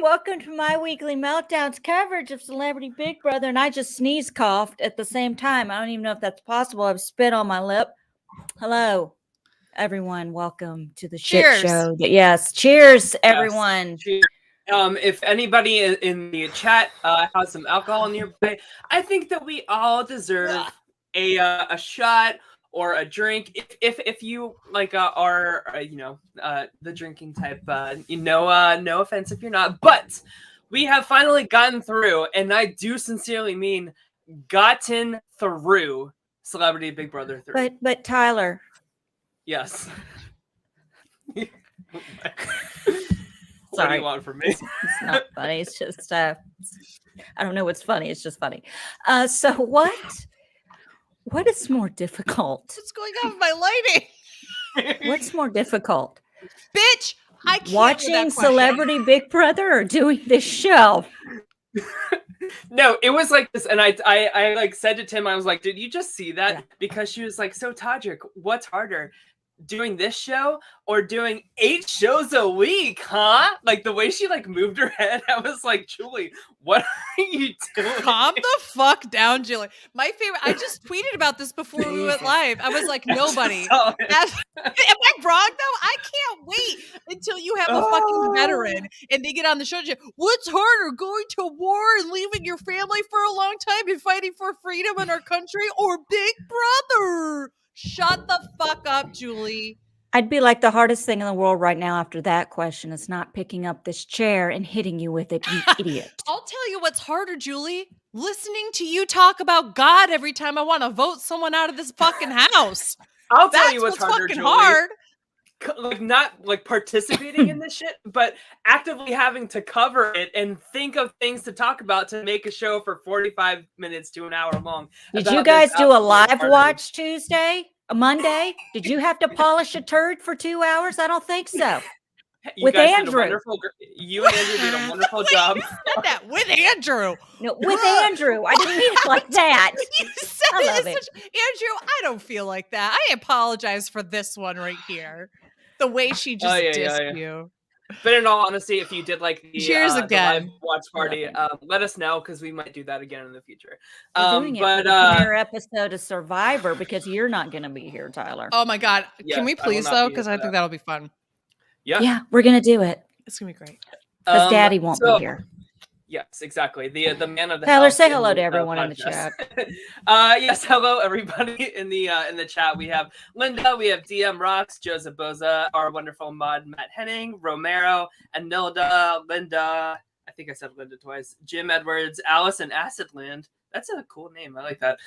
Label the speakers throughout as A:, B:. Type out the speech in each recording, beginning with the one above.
A: Welcome to my weekly meltdowns coverage of Celebrity Big Brother. And I just sneeze coughed at the same time. I don't even know if that's possible. I've spit on my lip. Hello, everyone. Welcome to the shit show. Yes, cheers, everyone.
B: Cheers. If anybody in the chat has some alcohol nearby, I think that we all deserve a shot or a drink. If you like are the drinking type, no offense if you're not, but we have finally gotten through, and I do sincerely mean gotten through Celebrity Big Brother 3.
A: But Tyler.
B: Yes.
A: Sorry.
B: What do you want from me?
A: It's not funny. It's just I don't know what's funny. It's just funny. So what is more difficult?
C: What's going on with my lighting?
A: What's more difficult?
C: Bitch, I can't
A: watching Celebrity Big Brother or doing this show?
B: No, it was like this, and I like said to Tim, I was like, did you just see that? Yeah. Because she was like, so Todrick, what's harder? Doing this show or doing 8 shows a week, huh? Like the way she like moved her head, I was like, Julie, what are you doing?
C: Calm the fuck down, Julie. My favorite, I just tweeted about this before we went live. I was like, nobody. Am I wrong though? I can't wait until you have a fucking veteran and they get on the show. What's harder, going to war and leaving your family for a long time and fighting for freedom in our country, or Big Brother? Shut the fuck up, Julie.
A: I'd be like, the hardest thing in the world right now after that question is not picking up this chair and hitting you with it, you idiot.
C: I'll tell you what's harder, Julie. Listening to you talk about God every time I want to vote someone out of this fucking house.
B: I'll tell you what's harder,
C: fucking
B: Julie.
C: Hard.
B: Like not like participating in this shit, but actively having to cover it and think of things to talk about to make a show for 45 minutes to an hour long.
A: Did you guys do a live watch Tuesday, a Monday? Did you have to polish a turd for 2 hours? I don't think so. With Andrew.
B: You and Andrew did a wonderful job.
C: You said that with Andrew.
A: No, with Andrew. I didn't mean it like that.
C: You said it. Andrew, I don't feel like that. I apologize for this one right here. The way she just dissed you.
B: But in all honesty, if you did like the,
C: cheers again.
B: The live watch party, let us know because we might do that again in the future.
A: We're doing it for the premiere episode of Survivor because you're not going to be here, Tyler.
C: Oh my God. Can we please though? Because I think that'll be fun.
B: Yeah,
A: we're going to do it.
C: It's going to be great.
A: Because Daddy won't be here.
B: Yes, exactly. The man of the
A: Tyler,
B: house.
A: say hello to everyone in the chat.
B: Yes, hello everybody in the chat. We have Linda, we have DM Rocks, Joseph Boza, our wonderful mod Matt Henning, Romero, Anilda, Linda. I think I said Linda twice. Jim Edwards, Alice, and Acidland. That's a cool name. I like that.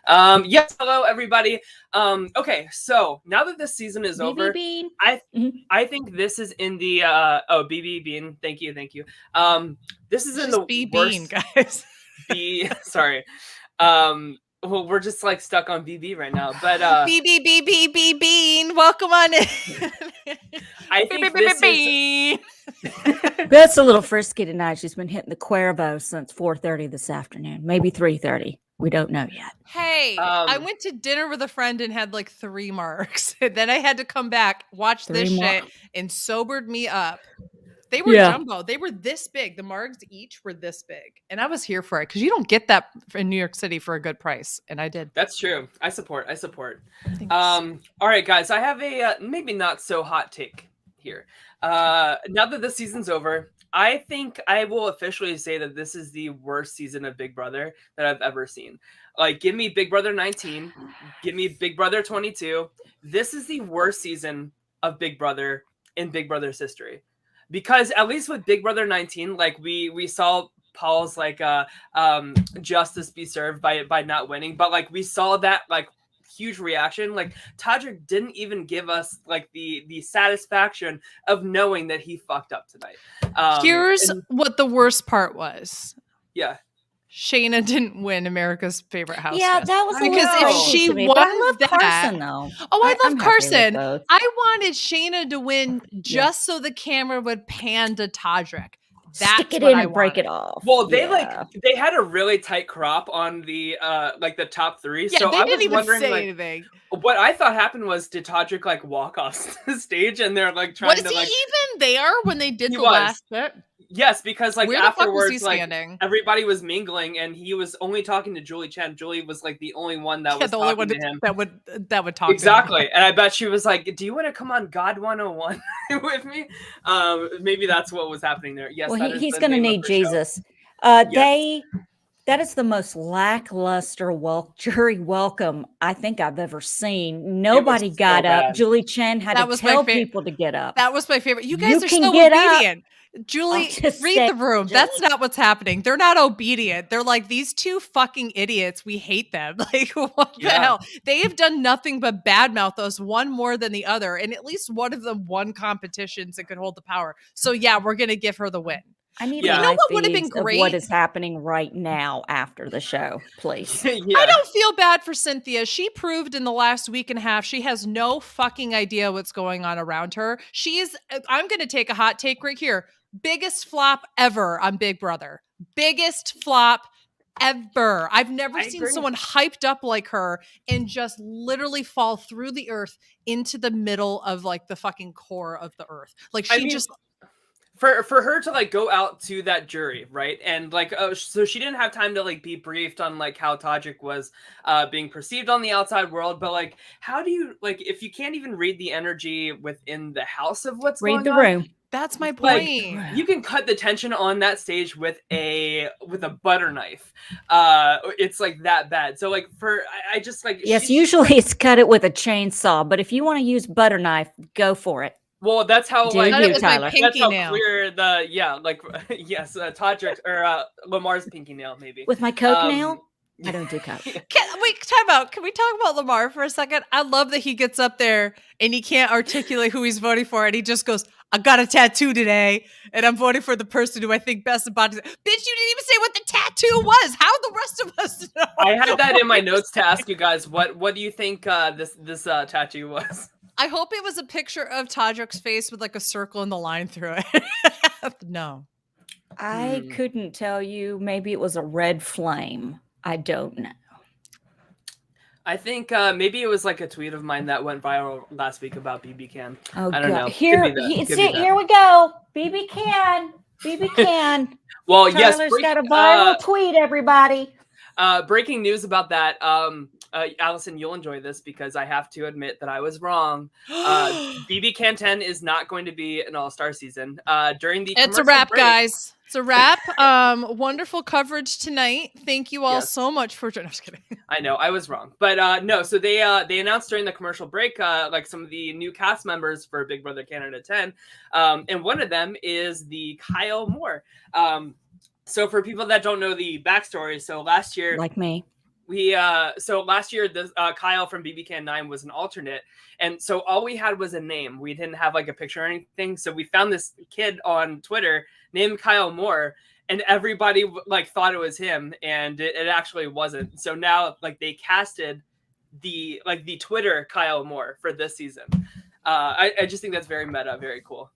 B: Yes, hello everybody. Okay, so now that this season is over,
A: Bean.
B: I think this is in the BB Bean. Thank you. This is in the
C: worst, guys.
B: Sorry. Well, we're just like stuck on BB right now, but
C: BB Bean, welcome on in.
B: I think
A: Beth's a little frisky tonight. She's been hitting the Cuervo since 4:30 this afternoon, maybe 3:30. We don't know yet.
C: Hey, I went to dinner with a friend and had like 3 marks. Then I had to come back, watch this shit, and sobered me up. They were jumbo. They were this big. The margs each were this big. And I was here for it because you don't get that in New York City for a good price. And I did.
B: That's true. I support. Thanks. All right, guys. I have a maybe not so hot take here. Now that the season's over, I think I will officially say that this is the worst season of Big Brother that I've ever seen. Like, give me Big Brother 19. Give me Big Brother 22. This is the worst season of Big Brother in Big Brother's history. Because at least with Big Brother 19, like we saw Paul's like justice be served by not winning. But like we saw that like huge reaction. Like Todrick didn't even give us like the satisfaction of knowing that he fucked up tonight.
C: Here's what the worst part was.
B: Yeah.
C: Shayna didn't win America's Favorite House.
A: Yeah, that was
C: because if she won
A: I love Carson though.
C: Oh, I love Carson. I wanted Shayna to win just so the camera would pan to Todrick.
A: Stick it in and break it off.
B: Well, they had a really tight crop on the like the top 3.
C: Yeah,
B: so
C: they
B: I
C: didn't
B: was
C: even
B: wondering
C: say
B: like
C: anything.
B: What I thought happened was did Todrick like walk off the stage and they're like trying to like
C: even there when they did the
B: was.
C: last bit?
B: Yes, because like
C: Where the fuck was he
B: afterwards, like
C: standing?
B: everybody was mingling, and he was only talking to Julie Chen. Julie was like the only one that was
C: the only one
B: talking to him.
C: that would talk
B: Exactly.
C: to him.
B: And I bet she was like, "Do you want to come on God 101 with me?" Maybe that's what was happening there. Yes,
A: Well, he's going to need Jesus. That is the most lackluster jury welcome I think I've ever seen. Nobody got up.
B: Bad.
A: Julie Chen had to tell people to get up.
C: That was my favorite. You guys are so obedient. Julie, read the room. That's not what's happening. They're not obedient. They're like, these two fucking idiots. We hate them. Like, what the hell? They have done nothing but badmouth us, one more than the other. And at least one of them won competitions and could hold the power. So yeah, we're going to give her the win.
A: I need
C: you know what would have been great?
A: What is happening right now after the show, please.
C: I don't feel bad for Cynthia. She proved in the last week and a half she has no fucking idea what's going on around her. I'm going to take a hot take right here. Biggest flop ever on Big Brother. Biggest flop ever. I've never seen someone hyped up like her and just literally fall through the earth into the middle of like the fucking core of the earth. Like
B: for her to like go out to that jury, right? And like, so she didn't have time to like be briefed on like how Todrick was being perceived on the outside world. But like, how do you like if you can't even read the energy within the house of what's going on?
A: Read the room.
C: That's my point.
B: Like, you can cut the tension on that stage with a butter knife. It's like that bad. So like I just like
A: usually it's cut it with a chainsaw, but if you want to use butter knife, go for it.
B: Well, that's how
A: Tyler.
B: That's how clear Todrick or Lamar's pinky nail maybe.
A: With my coke nail? I don't do coke.
C: Time out. Can we talk about Lamar for a second? I love that he gets up there and he can't articulate who he's voting for, and he just goes, "I got a tattoo today, and I'm voting for the person who I think best about it." Bitch, you didn't even say what the tattoo was. How the rest of us know?
B: I had that in my notes to ask you guys. What do you think this tattoo was?
C: I hope it was a picture of Todrick's face with like a circle and the line through it. No.
A: I couldn't tell you. Maybe it was a red flame. I don't know.
B: I think maybe it was like a tweet of mine that went viral last week about BB Can.
A: Oh,
B: I don't know.
A: Here we go. BB Can. BB Can.
B: Well,
A: Tyler's got a viral tweet, everybody.
B: Breaking news about that. Allison, you'll enjoy this because I have to admit that I was wrong. BB Can 10 is not going to be an all-star season. During the
C: It's a wrap, guys. It's a wrap. Wonderful coverage tonight. Thank you all so much for joining. I'm just kidding.
B: I know I was wrong, but no. So they announced during the commercial break like some of the new cast members for Big Brother Canada 10, and one of them is the Kyle Moore. So for people that don't know the backstory, so last year,
A: like me.
B: Last year, Kyle from BB Can 9 was an alternate, and so all we had was a name. We didn't have like a picture or anything. So we found this kid on Twitter named Kyle Moore, and everybody like thought it was him, and it actually wasn't. So now like they casted the Twitter Kyle Moore for this season. I just think that's very meta, very cool.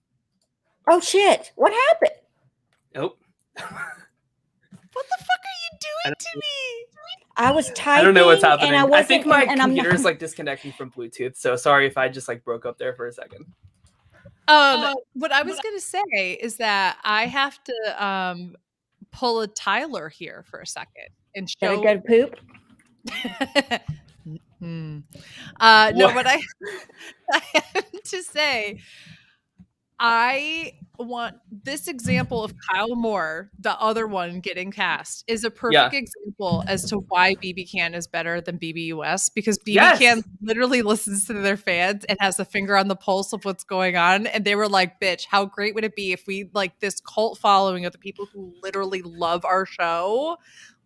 A: Oh shit! What happened?
B: Nope.
C: What the fuck are you doing to me?
A: I was typing.
B: I don't know what's happening.
A: And
B: I think my computer is like disconnecting from Bluetooth. So sorry if I just like broke up there for a second.
C: What I was gonna say is that I have to pull a Tyler here for a second and show.
A: Gotta go to poop.
C: No, what I have to say, I want this example of Kyle Moore, the other one getting cast, is a perfect example as to why BB Can is better than BBUS, because BB Can literally listens to their fans and has a finger on the pulse of what's going on. And they were like, bitch, how great would it be if we like this cult following of the people who literally love our show?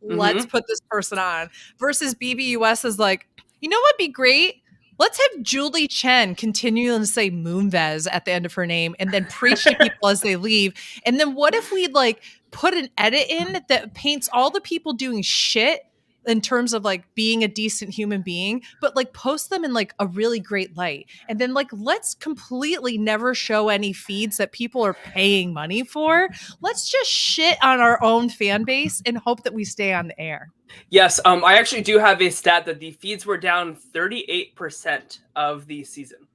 C: Let's put this person on. Versus BBUS is like, you know what'd be great? Let's have Julie Chen continue to say Moonves at the end of her name and then preach to people as they leave. And then what if we like put an edit in that paints all the people doing shit in terms of like being a decent human being, but like post them in like a really great light. And then like, let's completely never show any feeds that people are paying money for. Let's just shit on our own fan base and hope that we stay on the air.
B: Yes, I actually do have a stat that the feeds were down 38% of the season.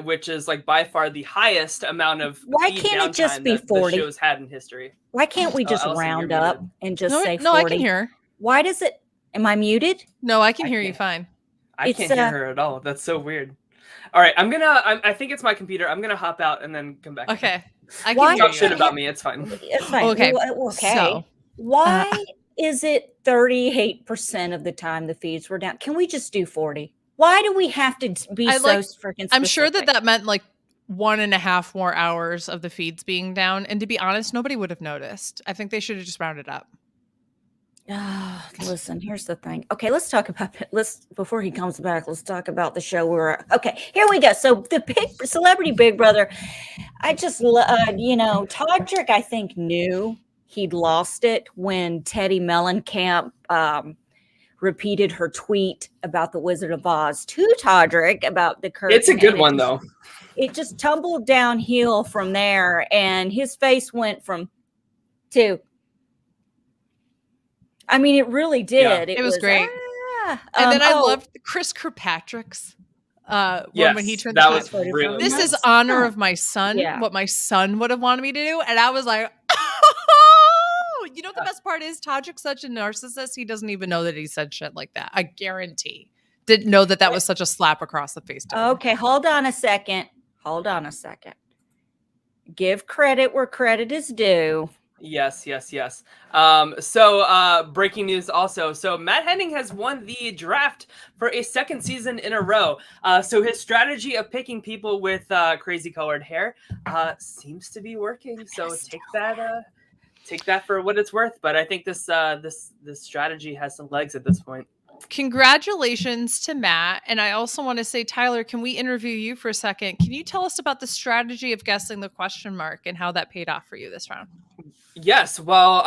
B: which is like by far the highest amount of
A: Why
B: feed
A: can't it just
B: downtime
A: be
B: that
A: 40?
B: the show's had in history.
A: Why can't we just
B: Allison,
A: round
B: you're
A: up
B: muted.
A: and just
C: No,
A: say 40?
C: no, I can hear.
A: Why does it? Am I muted?
C: No, I can
B: I
C: hear you
B: can't.
C: fine.
B: I
A: It's,
B: can't hear her at all. That's so weird. All right, I think it's my computer. I'm gonna hop out and then come back.
C: Okay. I
A: Why-
C: can hear
B: Talk shit
C: you.
B: about me. It's fine.
A: It's fine.
C: Okay.
A: Okay.
C: So,
A: Why is it 38% of the time the feeds were down? Can we just do 40? Why do we have to be
C: I
A: so
C: like-
A: freaking specific?
C: I'm sure that meant like 1.5 more hours of the feeds being down. And to be honest, nobody would have noticed. I think they should have just rounded up.
A: Listen, here's the thing. Okay, let's talk about before he comes back, let's talk about the show okay, here we go. So the Celebrity Big Brother, I just Todrick, I think, knew he'd lost it when Teddy Mellencamp repeated her tweet about the Wizard of Oz to Todrick about the curtain.
B: It's a good one though.
A: It just tumbled downhill from there, and his face went from to. I mean, it really did.
B: Yeah.
C: It was great. And then I loved Chris Kirkpatrick's when he turned
B: that
C: the
B: was really
C: This
B: nice.
C: is honor of my son,
A: Yeah.
C: what my son would have wanted me to do. And I was like, you know, the best part is Todrick's such a narcissist. He doesn't even know that he said shit like that. I guarantee. Didn't know that was such a slap across the face. To him.
A: Okay, hold on a second. Give credit where credit is due.
B: Yes. So breaking news also. So Matt Henning has won the draft for a second season in a row. So his strategy of picking people with crazy colored hair seems to be working. So take that for what it's worth. But I think this strategy has some legs at this point.
C: Congratulations to Matt. And I also want to say, Tyler, can we interview you for a second? Can you tell us about the strategy of guessing the question mark and how that paid off for you this round?
B: Yes, well,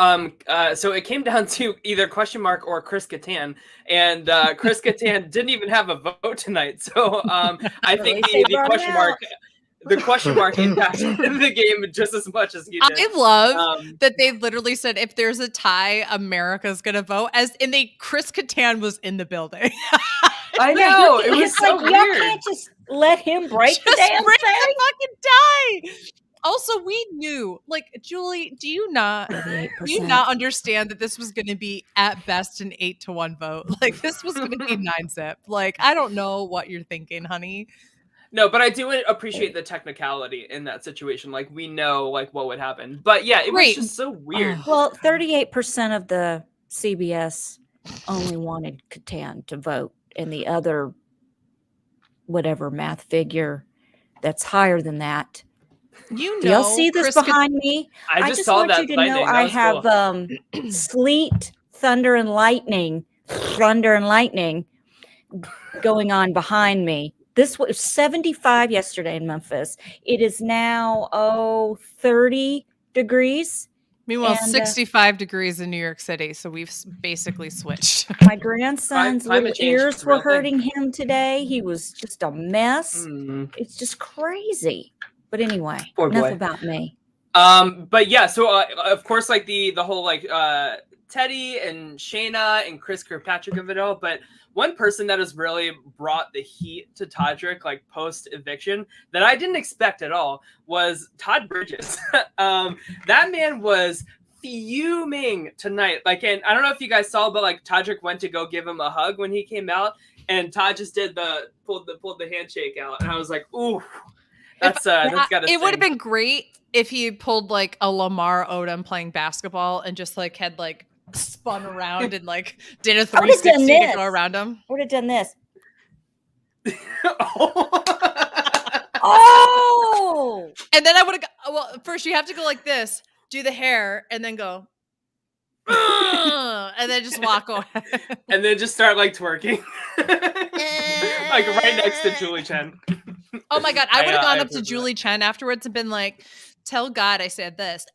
B: so it came down to either question mark or Chris Kattan, and Chris Kattan didn't even have a vote tonight. So I think the question mark impacted the game just as much as you did.
C: I love that they literally said if there's a tie, America's gonna vote. Chris Kattan was in the building.
B: I know it was so
A: like,
B: weird.
A: Y'all can't just let him break the damn
C: break
A: thing.
C: the fucking tie. Also, we knew, like, Julie, do you not understand that this was going to be at best an 8-1 vote? Like, this was going to be 9-zip. Like, I don't know what you're thinking, honey.
B: No, but I do appreciate the technicality in that situation. Like, we know like what would happen. But yeah, it was just so weird.
A: Well, 38% of the CBS only wanted Kattan to vote, and the other whatever math figure that's higher than that.
C: You
A: Do y'all see this behind me?
B: I just saw
A: want
B: that
A: you to
B: lightning.
A: know I have sleet, thunder, and lightning going on behind me. This was 75 yesterday in Memphis. It is now 30 degrees.
C: Meanwhile, 65 degrees in New York City, so we've basically switched.
A: My grandson's
B: Climate change
A: ears
B: is a
A: were
B: real thing.
A: hurting him today. He was just a mess. It's just crazy. But anyway, enough about me.
B: But yeah, so of course, like the whole like Teddy and Shayna and Chris Kirkpatrick of it all. But one person that has really brought the heat to Todrick, like post eviction, that I didn't expect at all was Todd Bridges. That man was fuming tonight. Like, and I don't know if you guys saw, but like Todrick went to go give him a hug when he came out, and Todd just did pulled the handshake out, and I was like, ooh. That's gotta
C: it would have been great if he pulled like a Lamar Odom playing basketball and just like had like spun around and like did a 360 to go around him.
A: I would have done this.
C: And then I would have well, first you have to go like this, do the hair, and then go and then just walk away.
B: And then just start like twerking. Like right next to Julie Chen.
C: Oh my God. I would have gone up to Julie Chen afterwards and been like, tell God I said this.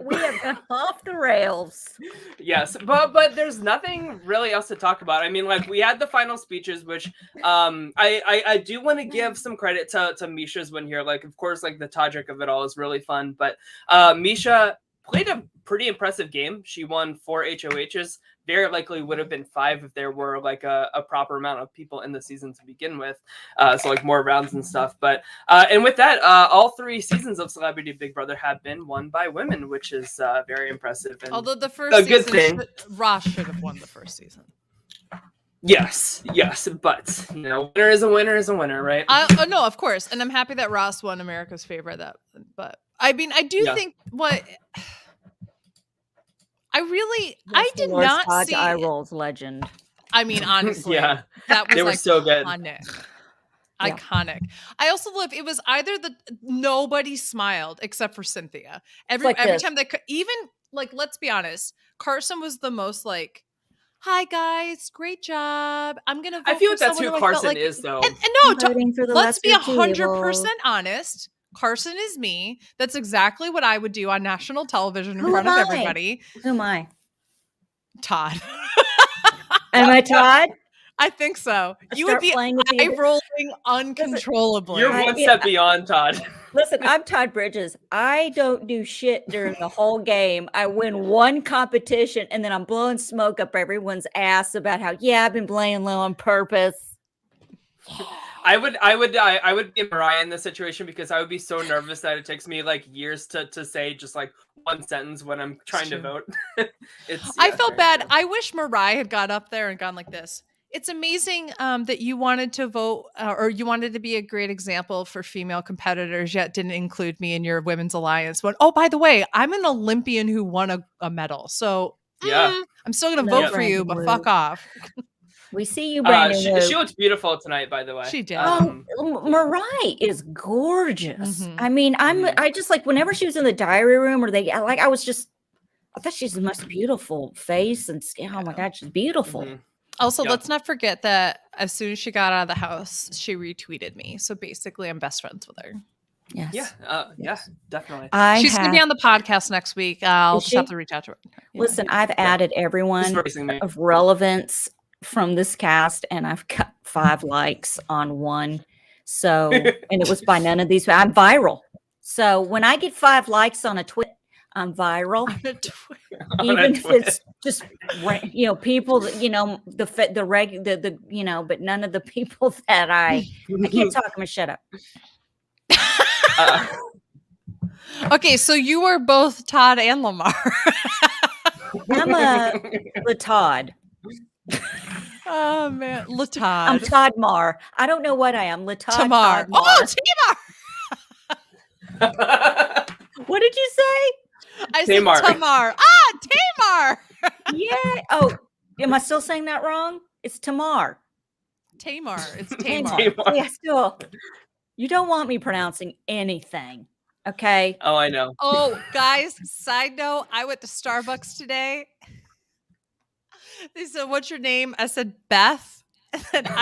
A: We have gone off the rails.
B: Yes, but there's nothing really else to talk about. I mean, like we had the final speeches, which I do want to give some credit to Misha's win here. Like, of course, like the Todrick of it all is really fun, but Misha played a pretty impressive game. She won 4 HOHs, very likely would have been 5 if there were like a proper amount of people in the season to begin with. So like more rounds and stuff. But and with that, all 3 seasons of Celebrity Big Brother have been won by women, which is very impressive. And
C: although the first
B: a good
C: season,
B: thing.
C: Ross should have won the first season.
B: Yes, but you know, winner is a winner is a winner, right?
C: No, of course, and I'm happy that Ross won America's Favorite. But I mean, I do think what I did not see.
A: Eye rolls legend.
C: I mean, honestly,
B: Yeah,
C: that was
B: they were so good.
C: Iconic. I also love it was either nobody smiled except for Cynthia. Every time they could, even like, let's be honest, Carson was the most like, hi guys, great job. I'm gonna vote
B: I feel like
C: for
B: that's who
C: someone
B: Carson is, though.
C: And no, let's be 100% honest. Carson is me. That's exactly what I would do on national television in front of everybody.
A: Who am I?
C: Todd.
A: Am I Todd?
C: I think so. You would be eye-rolling uncontrollably.
B: You're one step beyond Todd.
A: Listen, I'm Todd Bridges. I don't do shit during the whole game. I win one competition, and then I'm blowing smoke up everyone's ass about how, I've been playing low on purpose.
B: I would be Mariah in this situation because I would be so nervous that it takes me like years to say just like one sentence when I'm trying to vote.
C: I felt bad. I wish Mariah had got up there and gone like this. It's amazing that you wanted to vote or you wanted to be a great example for female competitors, yet didn't include me in your Women's Alliance. But oh, by the way, I'm an Olympian who won a medal. So I'm still going to vote for you, but fuck off.
A: We see you, Brandon.
B: She looks beautiful tonight, by the way.
C: She did.
A: Mariah is gorgeous. Mm-hmm. I mean, I just like whenever she was in the diary room or I thought she's the most beautiful face and skin. Oh my God, she's beautiful.
B: Mm-hmm.
C: Also, let's not forget that as soon as she got out of the house, she retweeted me. So basically, I'm best friends with her.
A: Yes.
B: Yeah, definitely.
C: She's going to be on the podcast next week. I'll just have to reach out to her.
A: Yeah. Listen, I've added everyone of relevance from this cast, and I've got 5 likes on one. So, and it was by none of these. I'm viral. So when I get 5 likes on a tweet, I'm viral. Even if it's just, people that, but none of the people that I can't talk them. Shut up.
C: Okay, so you were both Todd and Lamar.
A: I'm the Todd.
C: Oh man, Todd.
A: I'm Todd Mar. I don't know what I am.
C: Tamar. Oh,
B: Tamar.
A: What did you say?
C: I said Tamar. Tamar.
A: Yeah. Oh, am I still saying that wrong? It's Tamar.
C: Tamar. It's Tamar.
A: Yeah, still. You don't want me pronouncing anything. Okay.
B: Oh, I know.
C: Oh, guys, side note, I went to Starbucks today. They said, "What's your name?" I said, "Beth." And then
B: did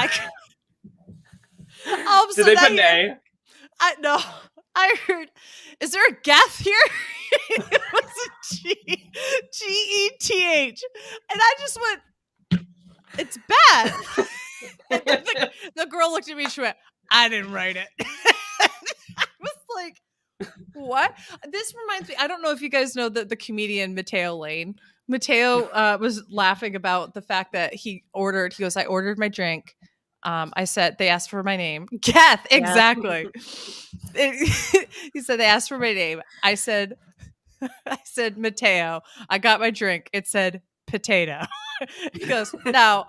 B: they put an A?
C: No. I heard, "Is there a Geth here?" It was a G-E-T-H. And I just went, "It's Beth." And then the girl looked at me and she went, "I didn't write it." I was like, what? This reminds me, I don't know if you guys know the comedian Mateo Lane. Mateo was laughing about the fact that he goes, "I ordered my drink. I said, they asked for my name." Geth, exactly. He said, "They asked for my name. I said, Mateo. I got my drink. It said potato." He goes, "Now,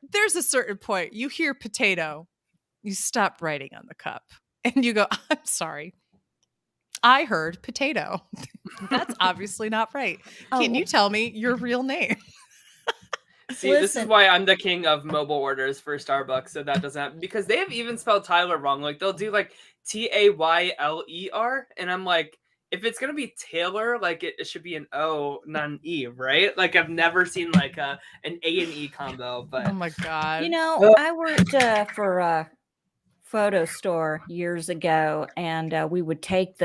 C: there's a certain point. You hear potato, you stop writing on the cup. And you go, I'm sorry. I heard potato. That's obviously not right. Can you tell me your real name?"
B: See, this is why I'm the king of mobile orders for Starbucks. So that doesn't happen, because they have even spelled Tyler wrong. Like they'll do like Tayler, and I'm like, if it's gonna be Taylor, like it should be an O, not an E, right? Like I've never seen like an A and E combo. But
C: oh my God,
A: I worked for a photo store years ago, and we would take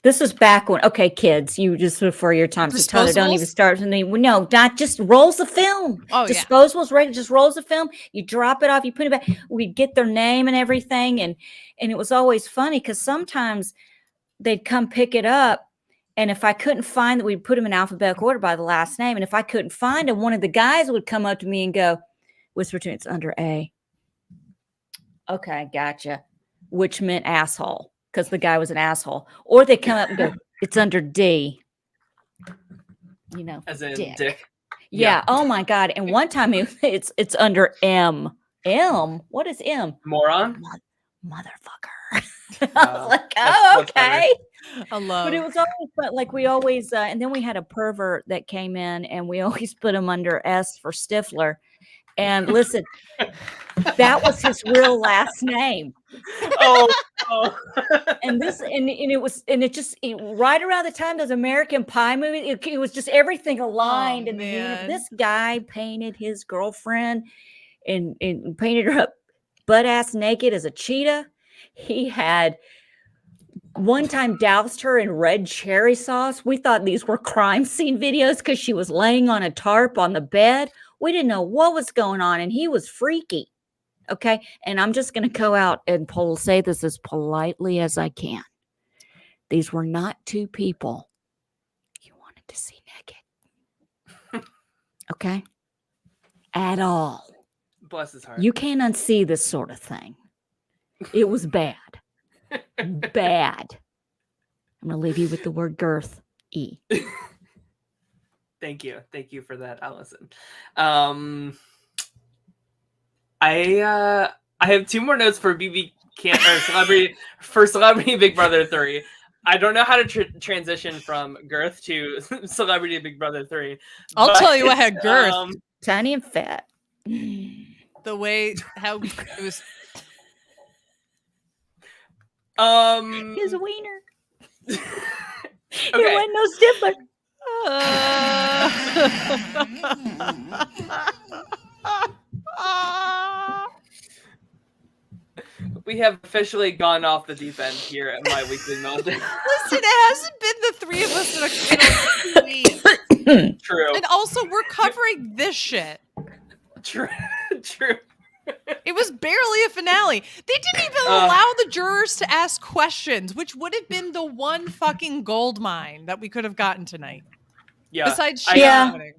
A: this was back when, okay, kids, you just before your time. So Tyler, don't even start with me. No, not just rolls of film.
C: Oh,
A: Disposables, right? Just rolls of film. You drop it off, you put it back. We'd get their name and everything. And it was always funny because sometimes they'd come pick it up And if I couldn't find that, we'd put them in alphabetical order by the last name. And if I couldn't find them, one of the guys would come up to me and go, whisper to me, it's under A. Okay, gotcha. Which meant asshole, because the guy was an asshole. Or they come up and go, it's under D. You know,
B: as in
A: dick.
B: dick.
A: Yeah. Oh my God. And one time it's under M. M. What is M?
B: Moron.
A: Motherfucker. I was like, oh, okay.
C: I love.
A: But it was always, but like we always, and then we had a pervert that came in, and we always put him under S for Stifler. And listen, that was his real last name.
B: Oh.
A: And it just right around the time those American Pie movies, it was just everything aligned.
C: Oh,
A: and
C: man.
A: this guy painted his girlfriend and painted her up butt ass naked as a cheetah. He had one time doused her in red cherry sauce. We thought these were crime scene videos because she was laying on a tarp on the bed. We didn't know what was going on, and he was freaky. Okay. And I'm just going to go out and say this as politely as I can. These were not two people you wanted to see naked. Okay. At all.
B: Bless his heart.
A: You can't unsee this sort of thing. It was bad. Bad. I'm going to leave you with the word girth. E.
B: Thank you for that, Allison. I have two more notes for Celebrity Big Brother 3. I don't know how to transition from girth to Celebrity Big Brother 3.
C: I'll tell you what had girth.
A: Tiny and fat.
C: The way how it was.
A: His wiener.
B: Okay.
A: It wasn't no Stifler.
B: We have officially gone off the deep end here at my weekly meltdown.
C: Listen, it hasn't been the three of us in a week.
B: True.
C: And also, we're covering this shit.
B: True.
C: It was barely a finale. They didn't even allow the jurors to ask questions, which would have been the one fucking gold mine that we could have gotten tonight.
B: Yeah.
C: Besides
A: shit
C: happening.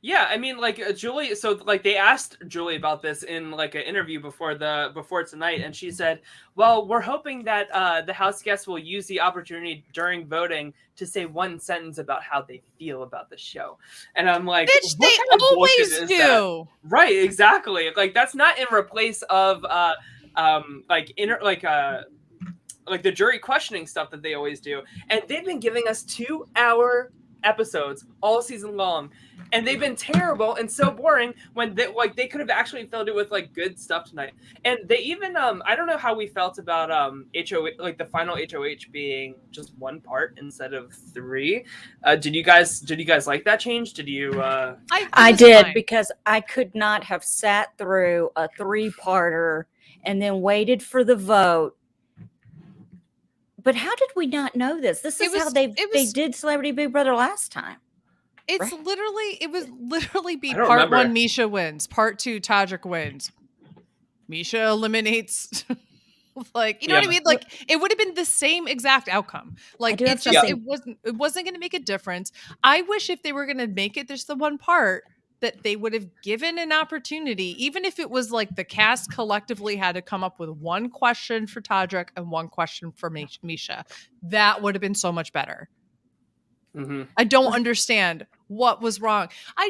B: Yeah, I mean, like Julie. So, like, they asked Julie about this in like an interview before tonight, and she said, "Well, we're hoping that the house guests will use the opportunity during voting to say one sentence about how they feel about the show." And I'm like,
C: "Bitch,
B: what
C: they
B: kind of bullshit
C: always
B: is
C: do."
B: that? Right? Exactly. Like, that's not in replace of like the jury questioning stuff that they always do. And they've been giving us 2-hour episodes all season long, and they've been terrible and so boring when they could have actually filled it with like good stuff tonight. And they even I don't know how we felt about HOH, like the final HOH being just one part instead of 3. Did you guys like that change? Did you
A: I did, because I could not have sat through a 3-parter and then waited for the vote. But how did we not know this? This is how they did Celebrity Big Brother last time.
C: It would literally be part
B: remember.
C: 1, Misha wins. Part 2, Todrick wins. Misha eliminates. Like, you know what I mean? Like, it would have been the same exact outcome. Like, it wasn't going to make a difference. I wish if they were going to make it just the one part, that they would have given an opportunity, even if it was like the cast collectively had to come up with one question for Todrick and one question for Misha. That would have been so much better.
B: Mm-hmm.
C: I don't understand what was wrong. I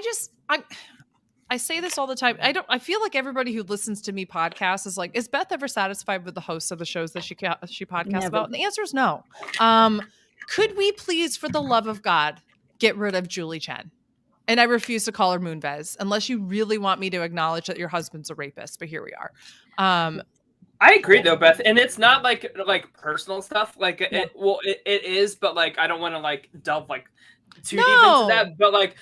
C: say this all the time. I feel like everybody who listens to me podcast is like, is Beth ever satisfied with the hosts of the shows that she podcasts about? And the answer is no. Could we please, for the love of God, get rid of Julie Chen? And I refuse to call her Moonves unless you really want me to acknowledge that your husband's a rapist. But here we are.
B: I agree though, Beth, and it's not like personal stuff. Like it is, but like I don't want to like delve like too deep into that. But like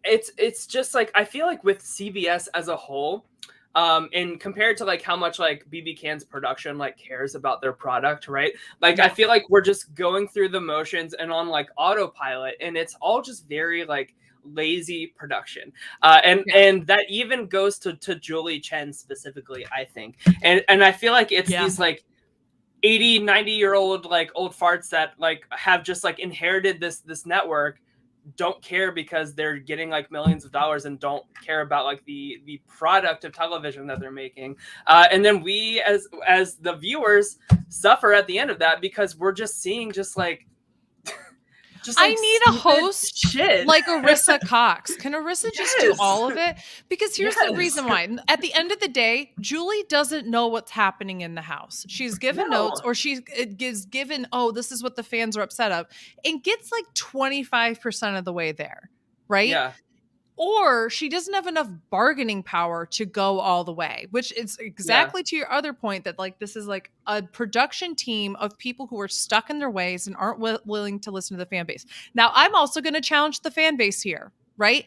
B: it's just like I feel like with CBS as a whole, and compared to like how much like BB Can's production like cares about their product, right? Like I feel like we're just going through the motions and on like autopilot, and it's all just very like lazy production, and that even goes to Julie Chen specifically, I think, and I feel like it's these like 80, 90-year-old like old farts that like have just like inherited this network don't care because they're getting like millions of dollars and don't care about like the product of television that they're making. And then we as the viewers suffer at the end of that because we're just seeing just like
C: I need a host
B: shit.
C: like Arissa Cox. Can Arissa just do all of it? Because here's the reason why. At the end of the day, Julie doesn't know what's happening in the house. She's given notes, or she gives given, oh, this is what the fans are upset of, and gets like 25% of the way there, right?
B: Yeah.
C: Or she doesn't have enough bargaining power to go all the way, which is exactly to your other point that like this is like a production team of people who are stuck in their ways and aren't willing to listen to the fan base. Now, I'm also going to challenge the fan base here, right?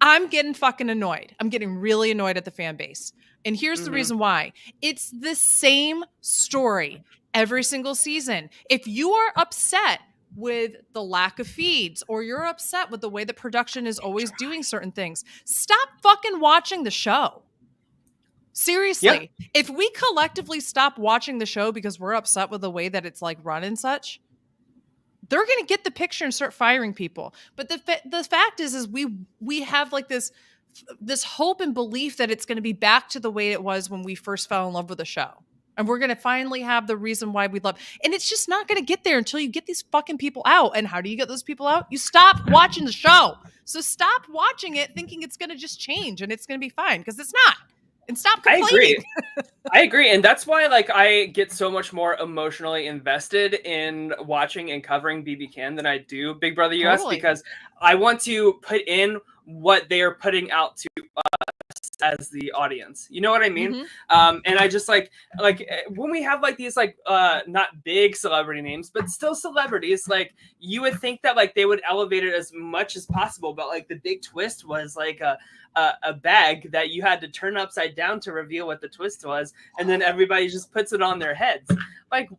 C: I'm getting fucking annoyed. I'm getting really annoyed at the fan base. And here's the reason why. It's the same story every single season. If you are upset with the lack of feeds, or you're upset with the way that production is always doing certain things, stop fucking watching the show. Seriously. Yeah. If we collectively stop watching the show because we're upset with the way that it's like run and such, they're going to get the picture and start firing people. But the fact is we have like this hope and belief that it's going to be back to the way it was when we first fell in love with the show. And we're going to finally have the reason why we love. And it's just not going to get there until you get these fucking people out. And how do you get those people out? You stop watching the show. So stop watching it thinking it's going to just change and it's going to be fine, because it's not. And stop complaining.
B: I agree. And that's why like I get so much more emotionally invested in watching and covering BB Can than I do Big Brother US, because I want to put in what they are putting out to as the audience, you know what I mean? And I just like when we have like these like not big celebrity names but still celebrities, like you would think that like they would elevate it as much as possible, but like the big twist was like a bag that you had to turn upside down to reveal what the twist was, and then everybody just puts it on their heads. Like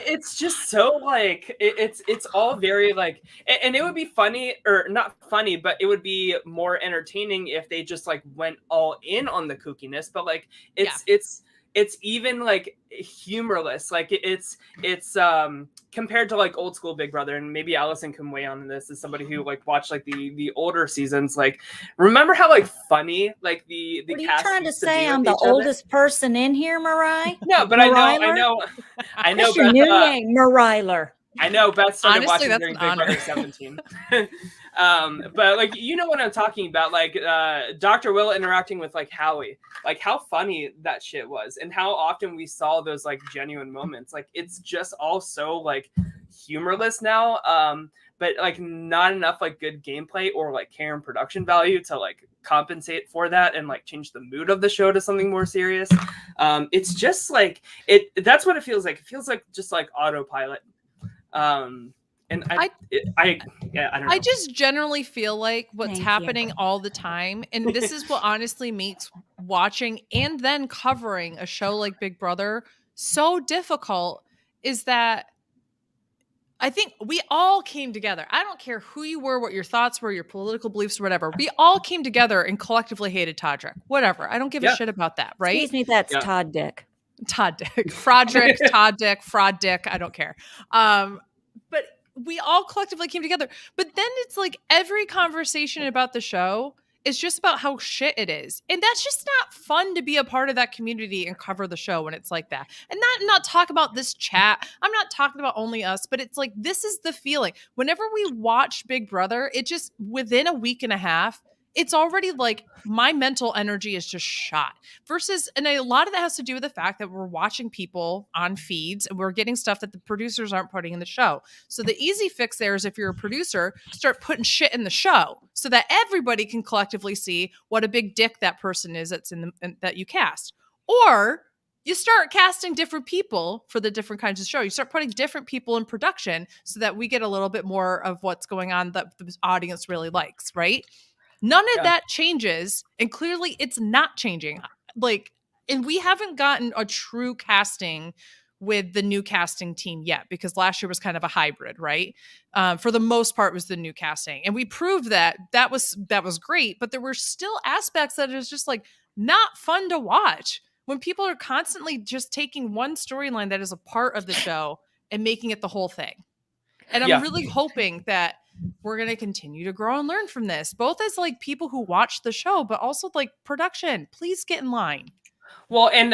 B: it's just so like it's all very like, and it would be funny, or not funny, but it would be more entertaining if they just like went all in on the kookiness. But like it's even like humorless. Like it's compared to like old school Big Brother, and maybe Allison can weigh on this as somebody who like watched like the older seasons. Like, remember how like funny like the
A: what are
B: cast
A: you trying to
B: used
A: say?
B: be
A: I'm the oldest person in here, Mariah?
B: No, but I know.
A: What's your new name, Mariah?
B: I know Beth started
C: Honestly,
B: watching during Big Brother 17. But like, you know what I'm talking about, like Dr. Will interacting with like Howie, like how funny that shit was, and how often we saw those like genuine moments. Like it's just all so like humorless now, but like not enough like good gameplay or like care and production value to like compensate for that and like change the mood of the show to something more serious. It's just like that's what it feels like. It feels like just like autopilot. And I don't know.
C: I just generally feel like what's happening all the time, and this is what honestly makes watching and then covering a show like Big Brother so difficult, is that I think we all came together. I don't care who you were, what your thoughts were, your political beliefs, or whatever. We all came together and collectively hated Todrick. Whatever. I don't give a shit about that, right?
A: Excuse me, that's Todd Dick.
C: Todd Dick. Frodrick, Todd Dick, Fraud Dick. I don't care. But we all collectively came together. But then it's like every conversation about the show is just about how shit it is. And that's just not fun to be a part of that community and cover the show when it's like that. And not talk about this chat. I'm not talking about only us, but it's like, this is the feeling. Whenever we watch Big Brother, it just, within a week and a half, it's already like my mental energy is just shot. Versus, and a lot of that has to do with the fact that we're watching people on feeds and we're getting stuff that the producers aren't putting in the show. So the easy fix there is, if you're a producer, start putting shit in the show so that everybody can collectively see what a big dick that person is that's that you cast. Or you start casting different people for the different kinds of show. You start putting different people in production so that we get a little bit more of what's going on that the audience really likes, right? None of that changes, and clearly it's not changing. Like, and we haven't gotten a true casting with the new casting team yet, because last year was kind of a hybrid, right? For the most part, was the new casting, and we proved that was great. But there were still aspects that is just like not fun to watch. when people are constantly just taking one storyline that is a part of the show and making it the whole thing. And I'm really hoping that we're going to continue to grow and learn from this, both as like people who watch the show, but also like production. Please get in line.
B: Well, and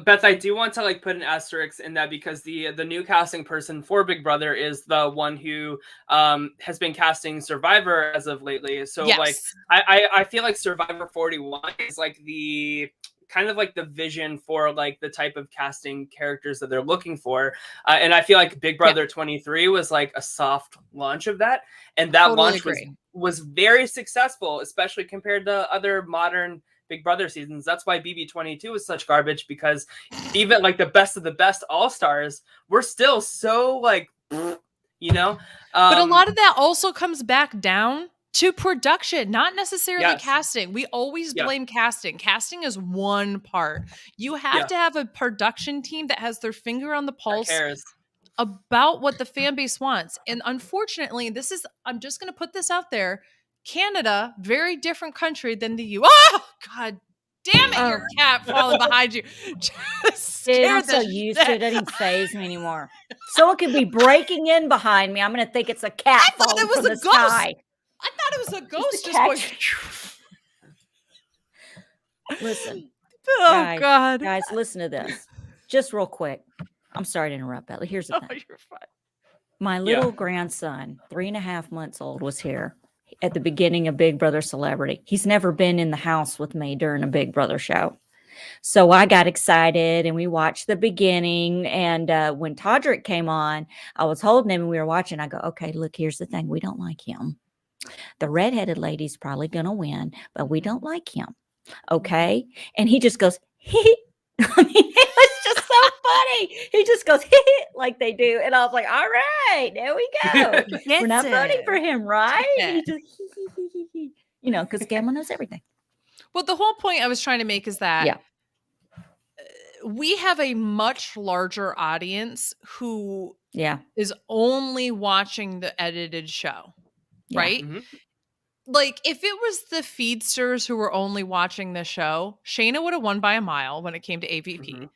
B: Beth, I do want to like put an asterisk in that because the new casting person for Big Brother is the one who has been casting Survivor as of lately. So like I feel like Survivor 41 is like the kind of like the vision for like the type of casting characters that they're looking for. And I feel like Big Brother 23 was like a soft launch of that. And that launch was very successful, especially compared to other modern Big Brother seasons. That's why BB22 is such garbage, because even like the best of the best all-stars were still so like, you know.
C: But a lot of that also comes back down to production, not necessarily casting. We always blame casting. Casting is one part. You have to have a production team that has their finger on the pulse about what the fan base wants. And unfortunately, I'm just going to put this out there. Canada, very different country than the U. Oh, God damn it, your cat falling behind you.
A: Dude, I'm so used to it. It doesn't even faze me anymore. Someone could be breaking in behind me. I'm going to think it's a cat falling from the sky.
C: I thought it was a ghost just going.
A: Listen.
C: God.
A: Guys, listen to this. Just real quick. I'm sorry to interrupt, Bentley. Here's the thing.
C: You're fine.
A: My little grandson, 3.5 months old, was here at the beginning of Big Brother Celebrity. He's never been in the house with me during a Big Brother show. So I got excited and we watched the beginning. And when Todrick came on, I was holding him and we were watching. I go, okay, look, here's the thing. We don't like him. The redheaded lady's probably going to win, but we don't like him. Okay. And he just goes, hee. I mean, it was just so funny. He just goes, hee, like they do. And I was like, all right, there we go. We're not voting for him, right? And he just, hee. You know, because Gamma knows everything.
C: Well, the whole point I was trying to make is that we have a much larger audience who is only watching the edited show, right? Mm-hmm. Like, if it was the feedsters who were only watching the show, Shayna would have won by a mile when it came to AFP.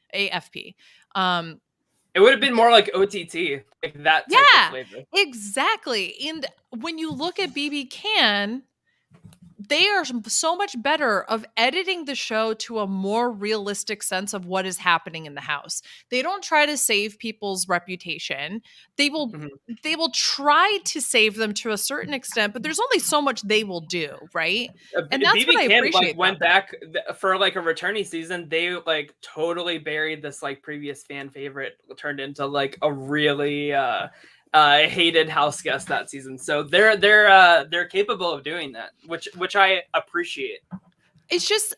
B: It would have been more like OTT, like that type of flavor.
C: Exactly. And when you look at BB Can, they are so much better of editing the show to a more realistic sense of what is happening in the house. They don't try to save people's reputation. They will try to save them to a certain extent, but there's only so much they will do, right? And that's what I appreciate.
B: Went back for like a returning season. They like totally buried this like previous fan favorite, turned into like a really hated house guest that season. So they're capable of doing that, which I appreciate.
C: It's just